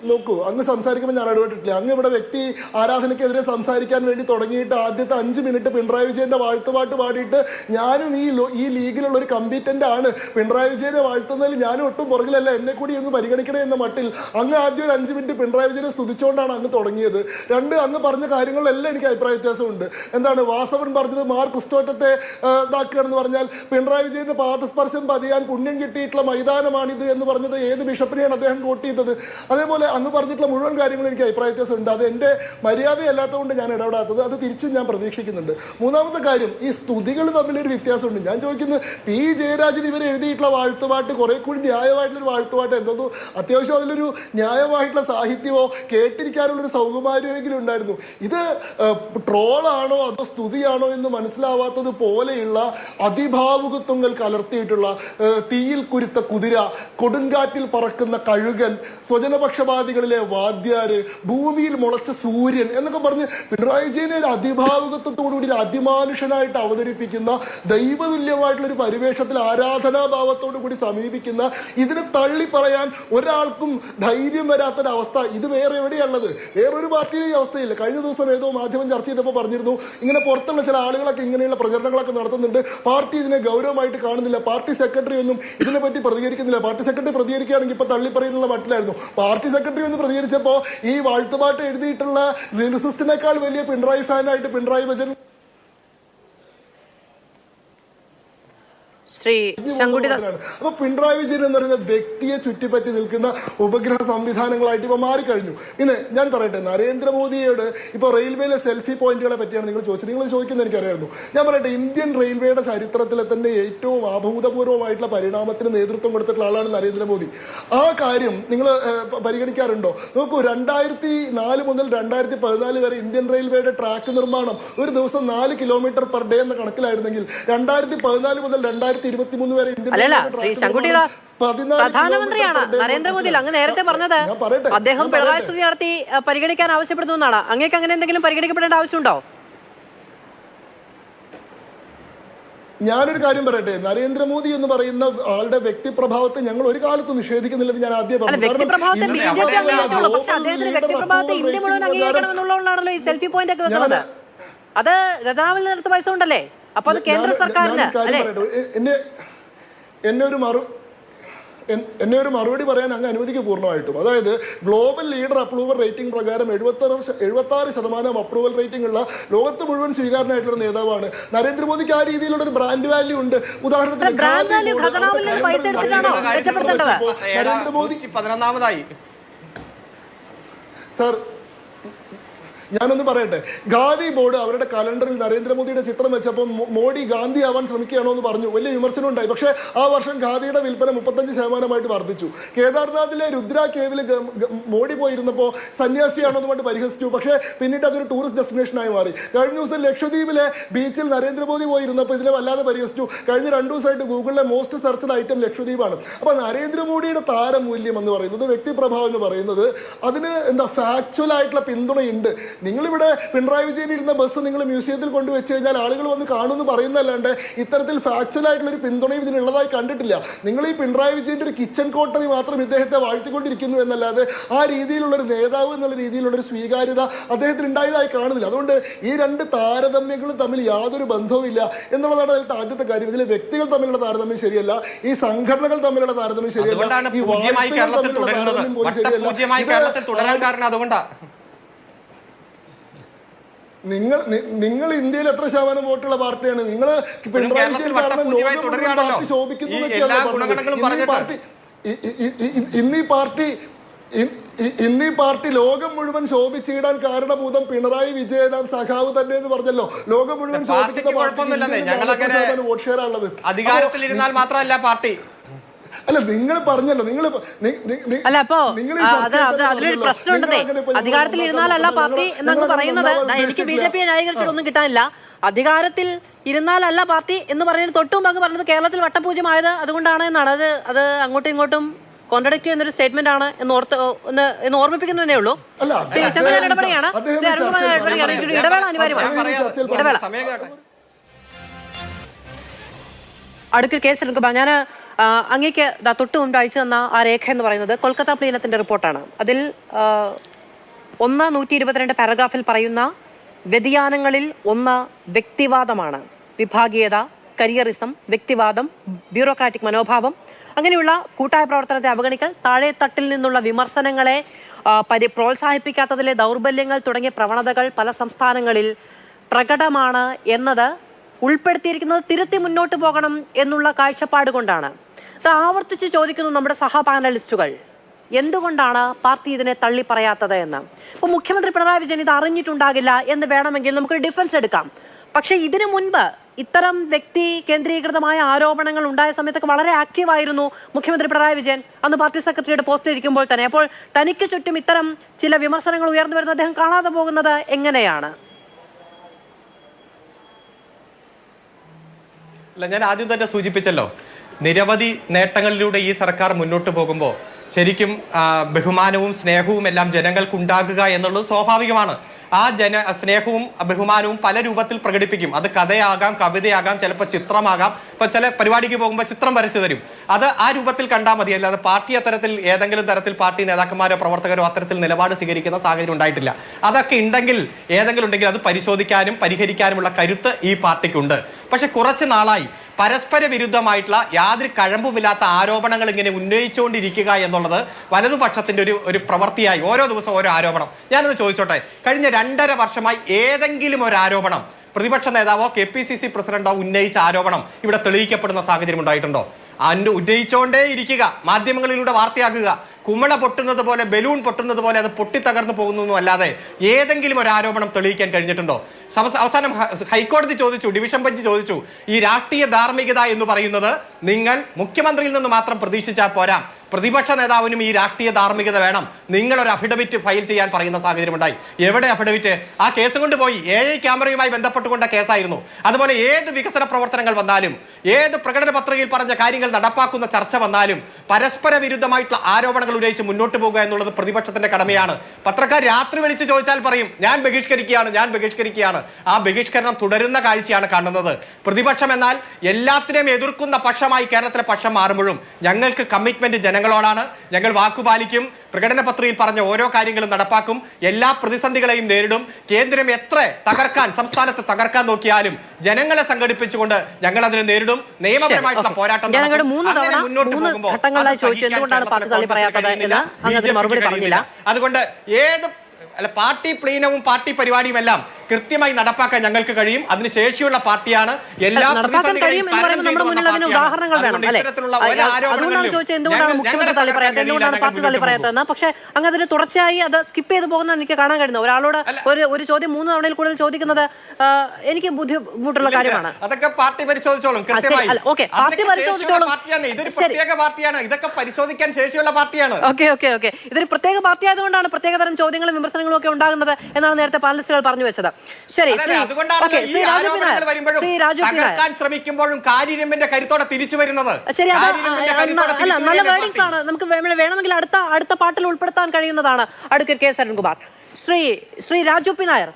നോക്കൂ, അങ്ങ് സംസാരിക്കുമ്പോൾ ഞാൻ ഇടപെട്ടിട്ടില്ല. അങ്ങ് ഇവിടെ വ്യക്തി ആരാധനയ്ക്കെതിരെ സംസാരിക്കാൻ വേണ്ടി തുടങ്ങിയിട്ട് ആദ്യത്തെ 5 മിനിറ്റ് പിണറായി വിജയന്റെ വാഴ്ത്തുപാട്ട് പാടിയിട്ട് ഞാനും ഈ ലീഗിലുള്ള ഒരു കമ്പീറ്റന്റ് ആണ്, പിണറായി വിജയനെ വാഴ്ത്തുന്നതിൽ ഞാനും ഒട്ടും പുറകിലല്ല, എന്നെ കൂടി ഒന്ന് പരിഗണിക്കണേ എന്ന മട്ടിൽ അങ്ങ് ആദ്യം ഒരു 5 മിനിറ്റ് പിണറായി വിജയനെ സ്തുതിച്ചുകൊണ്ടാണ് അങ്ങ് തുടങ്ങിയത്. അങ്ങ് പറഞ്ഞ കാര്യങ്ങളിലെല്ലാം എനിക്ക് അഭിപ്രായ വ്യത്യാസമുണ്ട്. വാസവൻ പറഞ്ഞത് മാർ ക്രിസ്റ്റോറ്റത്തെ ഇതാക്കുകയാണെന്ന് പറഞ്ഞാൽ പിണറായി വിജയന്റെ പാദസ്പർശം പതിയാൻ പുണ്യം കിട്ടിയിട്ടുള്ള മൈതാനമാണിത് എന്ന് പറഞ്ഞത് ഏത് ബിഷപ്പിനെയാണ് അദ്ദേഹം കോട്ട് ചെയ്തത്? അതേപോലെ അങ്ങ് പറഞ്ഞിട്ടുള്ള മുഴുവൻ കാര്യങ്ങളും എനിക്ക് അഭിപ്രായ വ്യത്യാസമുണ്ട്. അത് എൻ്റെ മര്യാദയല്ലാത്തതുകൊണ്ട് ഞാൻ ഇടപെടാത്തത്, അത് തിരിച്ചും ഞാൻ പ്രതീക്ഷിക്കുന്നുണ്ട്. മൂന്നാമത്തെ കാര്യം, ഈ സ്തുതികൾ തമ്മിലൊരു വ്യത്യാസമുണ്ട്. ഞാൻ ചോദിക്കുന്നത്, പി ജയരാജൻ ഇവർ എഴുതിയിട്ടുള്ള വാഴ്ത്തുപാട്ട് കുറെ കൂടി ന്യായമായിട്ടുള്ളൊരു വാഴ്ത്തുപാട്ട്, എന്തോ അത്യാവശ്യം അതിലൊരു ന്യായമായിട്ടുള്ള സാഹിത്യമോ കേട്ടിരിക്കാനുള്ളൊരു സൗകുമാര്യമെങ്കിലും ഉണ്ടായിരുന്നു. ഇത് ട്രോളാണോ അതോ സ്തുതിയാണോ എന്ന് മനസ്സിലാവാത്തത് പോലെയുള്ള അതിഭാവുകത്വങ്ങൾ കലർത്തിയിട്ടുള്ള തീയിൽ കുരുത്ത കുതിര, കൊടുങ്കാറ്റിൽ പറക്കുന്ന കഴുകൻ, സ്വജനപക്ഷപാതികളിലെ വാദ്യാര്, ഭൂമിയിൽ മുളച്ച സൂര്യൻ എന്നൊക്കെ പറഞ്ഞ് പിണറായി വിജയനെ ഒരു അതിഭാവുകത്വത്തോടുകൂടി ഒരു അതിമാനുഷനായിട്ട് അവതരിപ്പിക്കുന്ന, ദൈവതുല്യമായിട്ടുള്ളൊരു പരിവേഷത്തിൽ ആരാധനാഭാവത്തോടു കൂടി സമീപിക്കുന്ന, ഇതിനെ തള്ളി പറയാൻ ഒരാൾക്കും ധൈര്യം വരാത്തൊരവസ്ഥ ഇത് വേറെ എവിടെയുള്ളത്? വേറൊരു പാർട്ടിയിലും ഈ അവസ്ഥയില്ല. കഴിഞ്ഞ ദിവസം ഏതോ മാധ്യമം ചർച്ച ചെയ്തപ്പോൾ പറഞ്ഞിരുന്നു, ഇങ്ങനെ പുറത്തുള്ള ചില ആളുകളൊക്കെ ഇങ്ങനെയുള്ള പ്രചരണങ്ങളൊക്കെ നടത്തുന്നുണ്ട്, പാർട്ടി ഇതിനെ ഗൗരവമായിട്ട് കാണുന്നില്ല, പാർട്ടി സെക്രട്ടറി ഒന്നും ഇതിനെപ്പറ്റി പ്രതികരിക്കുന്നില്ല. പാർട്ടി സെക്രട്ടറി പ്രതികരിക്കുകയാണെങ്കിൽ ഇപ്പൊ തള്ളി പറയുന്നുള്ള മട്ടിലായിരുന്നു. പാർട്ടി സെക്രട്ടറി ഒന്ന് പ്രതികരിച്ചപ്പോൾ ഈ വാഴ്ത്തുപാട്ട് എഴുതിയിട്ടുള്ള ലിറിസിസ്റ്റിനേക്കാൾ വലിയ പിണറായി ഫാനായിട്ട് പിണറായി വിജയൻ അപ്പൊ പിണറായി വിജയൻ എന്ന് പറയുന്ന വ്യക്തിയെ ചുറ്റിപ്പറ്റി നിൽക്കുന്ന ഉപഗ്രഹ സംവിധാനങ്ങളായിട്ട് ഇപ്പൊ മാറിക്കഴിഞ്ഞു. പിന്നെ ഞാൻ പറയട്ടെ, നരേന്ദ്രമോദിയോട് ഇപ്പൊ റെയിൽവേയിലെ സെൽഫി പോയിന്റുകളെ പറ്റിയാണ് നിങ്ങൾ ചോദിച്ചത്. നിങ്ങൾ ചോദിക്കുന്നത് എനിക്കറിയായിരുന്നു. ഞാൻ പറയട്ടെ, ഇന്ത്യൻ റെയിൽവേയുടെ ചരിത്രത്തിലെ തന്നെ ഏറ്റവും അഭൂതപൂർവമായിട്ടുള്ള പരിണാമത്തിന് നേതൃത്വം കൊടുത്തിട്ടുള്ള ആളാണ് നരേന്ദ്രമോദി. ആ കാര്യം നിങ്ങൾ പരിഗണിക്കാറുണ്ടോ? നോക്കൂ, 2004 മുതൽ 2014 വരെ ഇന്ത്യൻ റെയിൽവേയുടെ ട്രാക്ക് നിർമ്മാണം ഒരു ദിവസം 4 കിലോമീറ്റർ പെർ ഡേ എന്ന കണക്കിലായിരുന്നെങ്കിൽ 2014 മുതൽ 2023 വരെ പ്രധാനമന്ത്രിയാണ് നരേന്ദ്രമോദി. അങ്ങ് നേരത്തെ പറഞ്ഞത് അദ്ദേഹം പിണറായി സ്തുതി നടത്തി പരിഗണിക്കാൻ ആവശ്യപ്പെടുന്നു എന്നാണ്. അങ്ങേക്ക് അങ്ങനെ എന്തെങ്കിലും പരിഗണിക്കപ്പെടേണ്ട ആവശ്യമുണ്ടോ? ഞാനൊരു കാര്യം പറയട്ടെ, നരേന്ദ്രമോദി എന്ന് പറയുന്ന ആളുടെ വ്യക്തിപ്രഭാവത്തെ ഞങ്ങൾ ഒരു കാലത്ത് നിഷേധിക്കുന്നില്ലെന്ന് ഞാൻ ആദ്യം പറഞ്ഞു. അത് ഖജനാവിൽ നിന്നെടുത്ത പൈസ കൊണ്ടല്ലേ? അപ്പൊ അത് കേന്ദ്ര സർക്കാരിന് എന്നെ ഒരു മറുപടി പറയാൻ അങ്ങ് അനുവദിക്കുക പൂർണ്ണമായിട്ടും. അതായത് ഗ്ലോബൽ ലീഡർ അപ്രൂവൽ റേറ്റിംഗ് പ്രകാരം 76% അപ്രൂവൽ റേറ്റിംഗ് ഉള്ള ലോകത്ത് മുഴുവൻ സ്വീകാരനായിട്ടുള്ള നേതാവാണ് നരേന്ദ്രമോദിക്ക്. ആ രീതിയിലുള്ള ഒരു ബ്രാൻഡ് വാല്യൂ ഉണ്ട്. ഉദാഹരണത്തിന് നരേന്ദ്രമോദി 11ാമതായി. സാർ ഞാനൊന്ന് പറയട്ടെ, ഖാദി ബോർഡ് അവരുടെ കലണ്ടറിൽ നരേന്ദ്രമോദിയുടെ ചിത്രം വെച്ചപ്പോൾ മോഡി ഗാന്ധി ആവാൻ ശ്രമിക്കുകയാണോ എന്ന് പറഞ്ഞു. വലിയ വിമർശനം ഉണ്ടായി. പക്ഷേ ആ വർഷം ഖാദിയുടെ വിൽപ്പന 35% വർദ്ധിച്ചു. കേദാർനാഥിലെ രുദ്ര കേവിൽ മോഡി പോയിരുന്നപ്പോൾ സന്യാസിയാണോ എന്ന് പറഞ്ഞ് പരിഹസിച്ചു. പക്ഷേ പിന്നീട് അതൊരു ടൂറിസ്റ്റ് ഡെസ്റ്റിനേഷനായി മാറി. കഴിഞ്ഞ ദിവസം ലക്ഷദ്വീപിലെ ബീച്ചിൽ നരേന്ദ്രമോദി പോയിരുന്നപ്പോൾ ഇതിനെ വല്ലാതെ പരിഹസിച്ചു. കഴിഞ്ഞ 2 ദിവസമായിട്ട് ഗൂഗിളിലെ മോസ്റ്റ് സെർച്ച്ഡ് ഐറ്റം ലക്ഷദ്വീപാണ്. അപ്പോൾ നരേന്ദ്രമോദിയുടെ താരമൂല്യം എന്ന് പറയുന്നത്, വ്യക്തിപ്രഭാവം എന്ന് പറയുന്നത്, അതിന് എന്താ ഫാക്ച്വൽ ആയിട്ടുള്ള പിന്തുണയുണ്ട്. നിങ്ങളിവിടെ പിണറായി വിജയൻ ഇരുന്ന ബസ് നിങ്ങൾ മ്യൂസിയത്തിൽ കൊണ്ടുവച്ച് കഴിഞ്ഞാൽ ആളുകൾ വന്ന് കാണുമെന്ന് പറയുന്നതല്ലാണ്ട് ഇത്തരത്തിൽ ഫാക്ച്വൽ ആയിട്ടുള്ള ഒരു പിന്തുണയും ഇതിനുള്ളതായി കണ്ടിട്ടില്ല. നിങ്ങൾ ഈ പിണറായി വിജയന്റെ ഒരു കിച്ചൺ കോട്ടറി മാത്രം ഇദ്ദേഹത്തെ വാഴ്ത്തിക്കൊണ്ടിരിക്കുന്നു എന്നല്ലാതെ ആ രീതിയിലുള്ള ഒരു നേതാവ് എന്നുള്ള രീതിയിലുള്ള ഒരു സ്വീകാര്യത അദ്ദേഹത്തിന് ഉണ്ടായതായി കാണുന്നില്ല. അതുകൊണ്ട് ഈ 2 താരതമ്യങ്ങളും തമ്മിൽ യാതൊരു ബന്ധവുമില്ല എന്നുള്ളതാണ് അതിലത്തെ ആദ്യത്തെ കാര്യം. ഇതിലെ വ്യക്തികൾ തമ്മിലുള്ള താരതമ്യം ശരിയല്ല, ഈ സംഘടനകൾ തമ്മിലുള്ള താരതമ്യം ശരിയല്ല, നിങ്ങൾ ഇന്ത്യയിൽ എത്ര ശതമാനം വോട്ടുള്ള പാർട്ടിയാണ്? നിങ്ങൾ ഇന്നീ പാർട്ടി ലോകം മുഴുവൻ ശോഭിച്ചിടാൻ കാരണഭൂതം പിണറായി വിജയൻ സഖാവ് തന്നെ എന്ന് പറഞ്ഞല്ലോ. ലോകം മുഴുവൻ ശോഭിക്കുന്ന വോട്ട് ഷെയർ ആണുള്ളത്. അധികാരത്തിലിരുന്നാൽ മാത്രമല്ല പാർട്ടി. അല്ല, നിങ്ങൾ പറഞ്ഞല്ലോ, അല്ല, അപ്പോ അതിലൊരു പ്രശ്നമുണ്ടെന്നേ. അധികാരത്തിൽ ഇരുന്നാലല്ല പാർട്ടി എന്നങ്ങ് പറയുന്നത് എനിക്ക് BJP ന്യായീകരിച്ചിട്ടൊന്നും കിട്ടാനില്ല. അധികാരത്തിൽ ഇരുന്നാലല്ല പാർട്ടി എന്ന് പറയുന്നത് തൊട്ടും അങ്ങ് പറഞ്ഞത് കേരളത്തിൽ വട്ടപൂജ്യമായത് അതുകൊണ്ടാണ് എന്നാണ്. അത് അങ്ങോട്ടും ഇങ്ങോട്ടും കോൺട്രഡിക്ട് ചെയ്യുന്ന ഒരു സ്റ്റേറ്റ്മെന്റ് ആണ് എന്ന് ഓർമ്മിപ്പിക്കുന്നതേ ഉള്ളൂ. ഇടപെടുകയാണ്. ഇടവേള അനിവാര്യമാണ്. അടുക്കൽ കേസ് എടുക്കുമ്പോൾ ഞാൻ അങ്ങേക്ക് തൊട്ട് മുമ്പ് അയച്ചു തന്ന ആ രേഖ എന്ന് പറയുന്നത് കൊൽക്കത്ത പ്ലീനത്തിന്റെ റിപ്പോർട്ടാണ്. അതിൽ 122 പാരഗ്രാഫിൽ പറയുന്ന വ്യതിയാനങ്ങളിൽ ഒന്ന് വ്യക്തിവാദമാണ്. വിഭാഗീയത, കരിയറിസം, വ്യക്തിവാദം, ബ്യൂറോക്രാറ്റിക് മനോഭാവം, അങ്ങനെയുള്ള കൂട്ടായ പ്രവർത്തനത്തെ അവഗണിക്കൽ, താഴെ തട്ടിൽ നിന്നുള്ള വിമർശനങ്ങളെ പ്രോത്സാഹിപ്പിക്കാത്തതിലെ ദൗർബല്യങ്ങൾ തുടങ്ങിയ പ്രവണതകൾ പല സംസ്ഥാനങ്ങളിൽ പ്രകടമാണ് എന്നത് ഉൾപ്പെടുത്തിയിരിക്കുന്നത് തിരുത്തി മുന്നോട്ട് പോകണം എന്നുള്ള കാഴ്ചപ്പാട് കൊണ്ടാണ്. ഇത് ആവർത്തിച്ച് ചോദിക്കുന്നു നമ്മുടെ സഹ പാനലിസ്റ്റുകൾ. എന്തുകൊണ്ടാണ് പാർട്ടി ഇതിനെ തള്ളി പറയാത്തത് എന്ന്. ഇപ്പൊ മുഖ്യമന്ത്രി പിണറായി വിജയൻ ഇത് അറിഞ്ഞിട്ടുണ്ടാകില്ല എന്ന് വേണമെങ്കിൽ നമുക്കൊരു ഡിഫൻസ് എടുക്കാം. പക്ഷെ ഇതിനു മുൻപ് ഇത്തരം വ്യക്തി കേന്ദ്രീകൃതമായ ആരോപണങ്ങൾ ഉണ്ടായ സമയത്തൊക്കെ വളരെ ആക്റ്റീവായിരുന്നു മുഖ്യമന്ത്രി പിണറായി വിജയൻ, അന്ന് പാർട്ടി സെക്രട്ടറിയുടെ പോസ്റ്റ് ഇരിക്കുമ്പോൾ തന്നെ. അപ്പോൾ തനിക്ക് ചുറ്റും ഇത്തരം ചില വിമർശനങ്ങൾ ഉയർന്നു വരുന്നത് അദ്ദേഹം കാണാതെ പോകുന്നത് എങ്ങനെയാണ്? അല്ല, ഞാൻ ആദ്യം തന്നെ സൂചിപ്പിച്ചല്ലോ, നിരവധി നേട്ടങ്ങളിലൂടെ ഈ സർക്കാർ മുന്നോട്ട് പോകുമ്പോൾ ശരിക്കും ബഹുമാനവും സ്നേഹവും എല്ലാം ജനങ്ങൾക്ക് ഉണ്ടാകുക എന്നുള്ളത് സ്വാഭാവികമാണ്. ആ സ്നേഹവും ബഹുമാനവും പല രൂപത്തിൽ പ്രകടിപ്പിക്കും. അത് കഥയാകാം, കവിതയാകാം, ചിലപ്പോൾ ചിത്രമാകാം. ഇപ്പൊ ചില പരിപാടിക്ക് പോകുമ്പോൾ ചിത്രം വരച്ചു തരും. അത് ആ രൂപത്തിൽ കണ്ടാൽ മതി. അല്ലാതെ പാർട്ടി അത്തരത്തിൽ ഏതെങ്കിലും തരത്തിൽ പാർട്ടി നേതാക്കന്മാരോ പ്രവർത്തകരോ അത്തരത്തിൽ നിലപാട് സ്വീകരിക്കുന്ന സാഹചര്യം ഉണ്ടായിട്ടില്ല. അതൊക്കെ ഉണ്ടെങ്കിൽ അത് പരിശോധിക്കാനും പരിഹരിക്കാനുമുള്ള കരുത്ത് ഈ പാർട്ടിക്കുണ്ട്. പക്ഷെ കുറച്ച് നാളായി പരസ്പര വിരുദ്ധമായിട്ടുള്ള യാതൊരു കഴമ്പുമില്ലാത്ത ആരോപണങ്ങൾ ഇങ്ങനെ ഉന്നയിച്ചുകൊണ്ടിരിക്കുക എന്നുള്ളത് വലതുപക്ഷത്തിന്റെ ഒരു പ്രവൃത്തിയായി. ഓരോ ദിവസവും ഓരോ ആരോപണം. ഞാനൊന്ന് ചോദിച്ചോട്ടെ, കഴിഞ്ഞ 2.5 വർഷമായി ഏതെങ്കിലും ഒരു ആരോപണം പ്രതിപക്ഷ നേതാവോ KPCC പ്രസിഡന്റോ ഉന്നയിച്ച ആരോപണം ഇവിടെ തെളിയിക്കപ്പെടുന്ന സാഹചര്യം ഉണ്ടായിട്ടുണ്ടോ? ഉന്നയിച്ചുകൊണ്ടേ ഇരിക്കുക, മാധ്യമങ്ങളിലൂടെ വാർത്തയാക്കുക, കുമിള പൊട്ടുന്നത് പോലെ, ബലൂൺ പൊട്ടുന്നത് പോലെ അത് പൊട്ടിത്തകർന്നു പോകുന്നു അല്ലാതെ ഏതെങ്കിലും ഒരു ആരോപണം തെളിയിക്കാൻ കഴിഞ്ഞിട്ടുണ്ടോ? അവസാനം ഹൈക്കോടതി ചോദിച്ചു, ഡിവിഷൻ ബെഞ്ച് ചോദിച്ചു, ഈ രാഷ്ട്രീയ ധാർമ്മികത എന്ന് പറയുന്നത് നിങ്ങൾ മുഖ്യമന്ത്രിയിൽ നിന്ന് മാത്രം പ്രതീക്ഷിച്ചാൽ പോരാ, പ്രതിപക്ഷ നേതാവിനും ഈ രാഷ്ട്രീയ ധാർമ്മികത വേണം, നിങ്ങളൊരു അഫിഡവിറ്റ് ഫയൽ ചെയ്യാൻ പറയുന്ന സാഹചര്യം ഉണ്ടായി. എവിടെ അഫിഡവിറ്റ്? ആ കേസ് കൊണ്ടുപോയി AI ക്യാമറയുമായി ബന്ധപ്പെട്ടുകൊണ്ട കേസായിരുന്നു. അതുപോലെ ഏത് വികസന പ്രവർത്തനങ്ങൾ വന്നാലും, ഏത് പ്രകടന പത്രികയിൽ പറഞ്ഞ കാര്യങ്ങൾ നടപ്പാക്കുന്ന ചർച്ച വന്നാലും പരസ്പര വിരുദ്ധമായിട്ടുള്ള ആരോപണങ്ങൾ ഉന്നയിച്ച് മുന്നോട്ട് പോകുക എന്നുള്ളത് പ്രതിപക്ഷത്തിന്റെ കടമയാണ്. പത്രക്കാർ രാത്രി വിളിച്ച് ചോദിച്ചാൽ പറയും ഞാൻ ബഹിഷ്കരിക്കുകയാണ്. ആ ബഹിഷ്കരണം തുടരുന്ന കാഴ്ചയാണ് കാണുന്നത്. പ്രതിപക്ഷം എന്നാൽ എല്ലാത്തിനെയും എതിർക്കുന്ന പക്ഷമായി കേരളത്തിലെ പക്ഷം മാറുമ്പോഴും ഞങ്ങൾക്ക് കമ്മിറ്റ്മെന്റ് ജനങ്ങളോടാണ്. ഞങ്ങൾ വാക്കുപാലിക്കും, പ്രകടന പത്രികയിൽ പറഞ്ഞ ഓരോ കാര്യങ്ങളും നടപ്പാക്കും, എല്ലാ പ്രതിസന്ധികളെയും നേരിടും. കേന്ദ്രം എത്ര സംസ്ഥാനത്ത് തകർക്കാൻ നോക്കിയാലും ജനങ്ങളെ സംഘടിപ്പിച്ചുകൊണ്ട് ഞങ്ങൾ അതിനെ നേരിടും. നിയമപരമായിട്ടുള്ള പോരാട്ടം മുന്നോട്ട് പോകുമ്പോൾ അതുകൊണ്ട് പാർട്ടി പ്ലീനവും പാർട്ടി പരിപാടിയും എല്ലാം കൃത്യമായി നടപ്പാക്കാൻ ഞങ്ങൾക്ക് കഴിയും. അതിന് ശേഷിയുള്ള പാർട്ടിയാണ്. എല്ലാ പ്രതിസന്ധികളെയും പക്ഷെ അങ്ങ് അതിന് തുടർച്ചയായി അത് സ്കിപ്പ് ചെയ്ത് പോകുന്ന എനിക്ക് കാണാൻ കഴിയുന്നു. ഒരാളോട് ഒരു ചോദ്യം 3 തവണയിൽ കൂടുതൽ ചോദിക്കുന്നത് എനിക്ക് ബുദ്ധിമുട്ടുള്ള കാര്യമാണ്. അതൊക്കെ പാർട്ടി പരിശോധിച്ചോളും. കൃത്യമായി പാർട്ടി പരിശോധിച്ചോളും. ഇതൊരു പ്രത്യേക പാർട്ടിയാണ്. ഇതൊക്കെ പരിശോധിക്കാൻ ശേഷിയുള്ള പാർട്ടിയാണ്. ഓക്കെ ഇതൊരു പ്രത്യേക പാർട്ടി ആയതുകൊണ്ടാണ് പ്രത്യേകതരം ചോദ്യങ്ങളും വിമർശനങ്ങളും ഒക്കെ ഉണ്ടാകുന്നത് എന്നാണ് നേരത്തെ പാനലിസ്റ്റുകൾ പറഞ്ഞു വെച്ചത്. ശരി, ശ്രമിക്കുമ്പോഴും കാര്യരമ്പിന്റെ കരുത്തോടെ തിരിച്ചു വരുന്നത്. ശരി, നല്ല വേർഡിങ്സ് ആണ്. നമുക്ക് വേണമെങ്കിൽ അടുത്ത പാട്ടിൽ ഉൾപ്പെടുത്താൻ കഴിയുന്നതാണ്. Advocate K Sarankumar. Shri Raju P Nair,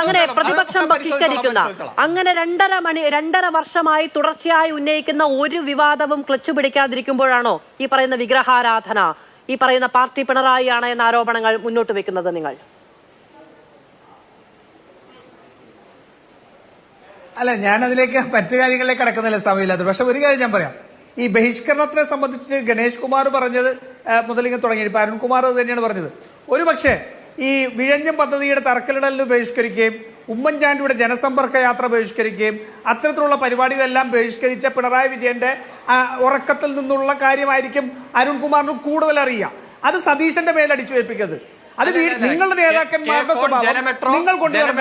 അങ്ങനെ പ്രതിപക്ഷം ബഹിഷ്കരിക്കുന്ന, അങ്ങനെ 2.5 വർഷമായി തുടർച്ചയായി ഉന്നയിക്കുന്ന ഒരു വിവാദവും ക്ലച്ച് പിടിക്കാതിരിക്കുമ്പോഴാണോ ഈ പറയുന്ന വിഗ്രഹാരാധന, ഈ പറയുന്ന പാർട്ടി പിണറായിയാണ് എന്ന ആരോപണങ്ങൾ മുന്നോട്ട് വെക്കുന്നത് നിങ്ങൾ? അല്ല, ഞാൻ അതിലേക്ക് മറ്റു കാര്യങ്ങളിലേക്ക് കടക്കുന്നില്ല, സമയമില്ലാത്ത. പക്ഷെ ഒരു കാര്യം ഞാൻ പറയാം. ഈ ബഹിഷ്കരണത്തെ സംബന്ധിച്ച് ഗണേഷ് കുമാർ പറഞ്ഞത് മുതലിങ്ങനെ തുടങ്ങി. ഇപ്പൊ അരുൺകുമാർ തന്നെയാണ് പറഞ്ഞത്. ഒരു പക്ഷേ ഈ വിഴിഞ്ഞം പദ്ധതിയുടെ തറക്കല്ലിടലിന് ബഹിഷ്കരിക്കുകയും ഉമ്മൻചാണ്ടിയുടെ ജനസമ്പർക്ക യാത്ര ബഹിഷ്കരിക്കുകയും അത്തരത്തിലുള്ള പരിപാടികളെല്ലാം ബഹിഷ്കരിച്ച പിണറായി വിജയന്റെ ഉറക്കത്തിൽ നിന്നുള്ള കാര്യമായിരിക്കും അരുൺകുമാറിന് കൂടുതൽ അറിയാം. അത് സതീശന്റെ മേലടിച്ചു വെപ്പിക്കരുത്. അത് നിങ്ങളുടെ നേതാക്കന്മാരുടെ സ്വഭാവം നിങ്ങൾ കൊണ്ടുവരണം.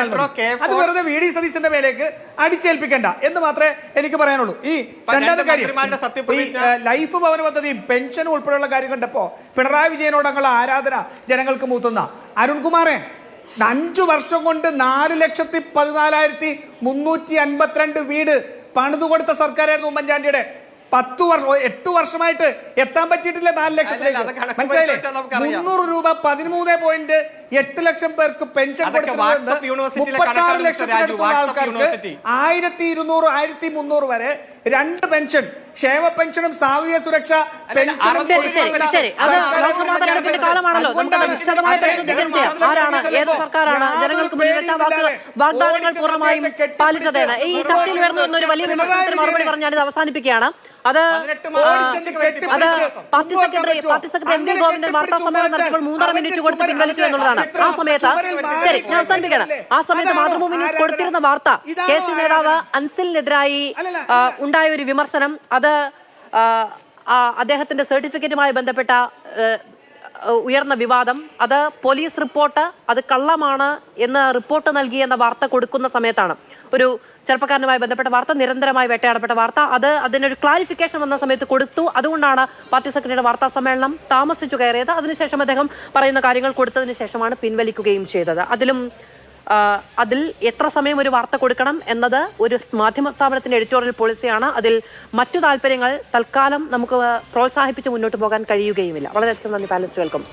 അത് വെറുതെ VD സതീശന്റെ മേലേക്ക് അടിച്ചേൽപ്പിക്കേണ്ട എന്ന് മാത്രമേ എനിക്ക് പറയാനുള്ളൂ. ഈ രണ്ടാമത്തെ കാര്യം, ഈ ലൈഫ് ഭവന പദ്ധതിയും പെൻഷനും ഉൾപ്പെടെയുള്ള കാര്യം കണ്ടപ്പോ പിണറായി വിജയനോടുള്ള ആരാധന ജനങ്ങൾക്ക് മൂത്തുന്ന അരുൺകുമാറെ, 5 വർഷം കൊണ്ട് 4,14,352 വീട് പണിതുകൊടുത്ത സർക്കാരായിരുന്നു ഉമ്മൻചാണ്ടിയുടെ. 8 വർഷമായിട്ട് എത്താൻ പറ്റിയിട്ടില്ല 4 ലക്ഷത്തിലേക്ക്. മനസ്സിലായില്ലേ? 300 രൂപ 13.8 ലക്ഷം പേർക്ക് പെൻഷൻ കൊടുക്കുന്നത് 36 ലക്ഷത്തിനടുത്തുള്ള ആൾക്കാർക്ക് 1,200 1,300 വരെ 2 പെൻഷൻ, ക്ഷേമ പെൻഷനും സാമൂഹ്യ സുരക്ഷ പെൻഷനും വാഗ്ദാനങ്ങൾ പൂർണ്ണമായും പാലിച്ചതാണ്. ഈ ചർച്ചയിൽ വരുന്ന ഒരു വലിയ വിമർശനത്തിന് മറുപടി പറഞ്ഞാൽ ഇത് അവസാനിപ്പിക്കുകയാണ്. അത് പാർട്ടി സെക്രട്ടറി MV ഗോവിന്ദൻ വാർത്താ സമ്മേളനം നടത്തിയപ്പോൾ 3.5 മിനിറ്റ് കൊടുത്ത് പിൻവലിച്ചു എന്നുള്ളതാണ്. ആ സമയത്ത് ഞാൻ അവസാനിപ്പിക്കണം. ആ സമയത്ത് മാതൃഭൂമി ന്യൂസ് കൊടുത്തിരുന്ന വാർത്ത KC നേതാവ് അൻസിലിനെതിരായി ഉണ്ടായ ഒരു വിമർശനം, അത് അദ്ദേഹത്തിന്റെ സർട്ടിഫിക്കറ്റുമായി ബന്ധപ്പെട്ട ഉയർന്ന വിവാദം, അത് പോലീസ് റിപ്പോർട്ട് അത് കള്ളമാണ് എന്ന് റിപ്പോർട്ട് നൽകിയെന്ന വാർത്ത കൊടുക്കുന്ന സമയത്താണ്. ഒരു ചെറുപ്പക്കാരനുമായി ബന്ധപ്പെട്ട വാർത്ത, നിരന്തരമായി വേട്ടയാടപ്പെട്ട വാർത്ത, അതിനൊരു ക്ലാരിഫിക്കേഷൻ വന്ന സമയത്ത് കൊടുത്തു. അതുകൊണ്ടാണ് പാർട്ടി സെക്രട്ടറിയുടെ വാർത്താ സമ്മേളനം താമസിച്ചു കയറിയത്. അതിനുശേഷം അദ്ദേഹം പറയുന്ന കാര്യങ്ങൾ കൊടുത്തതിന് ശേഷമാണ് പിൻവലിക്കുകയും ചെയ്തത്. അതിൽ എത്ര സമയം ഒരു വാർത്ത കൊടുക്കണം എന്നത് ഒരു മാധ്യമ സ്ഥാപനത്തിന്റെ എഡിറ്റോറിയൽ പോളിസിയാണ്. അതിൽ മറ്റു താല്പര്യങ്ങൾ തൽക്കാലം നമുക്ക് പ്രോത്സാഹിപ്പിച്ച് മുന്നോട്ട് പോകാൻ കഴിയുകയുമില്ല. വളരെയധികം നന്ദി പാനലിസ്റ്റുകൾക്കും.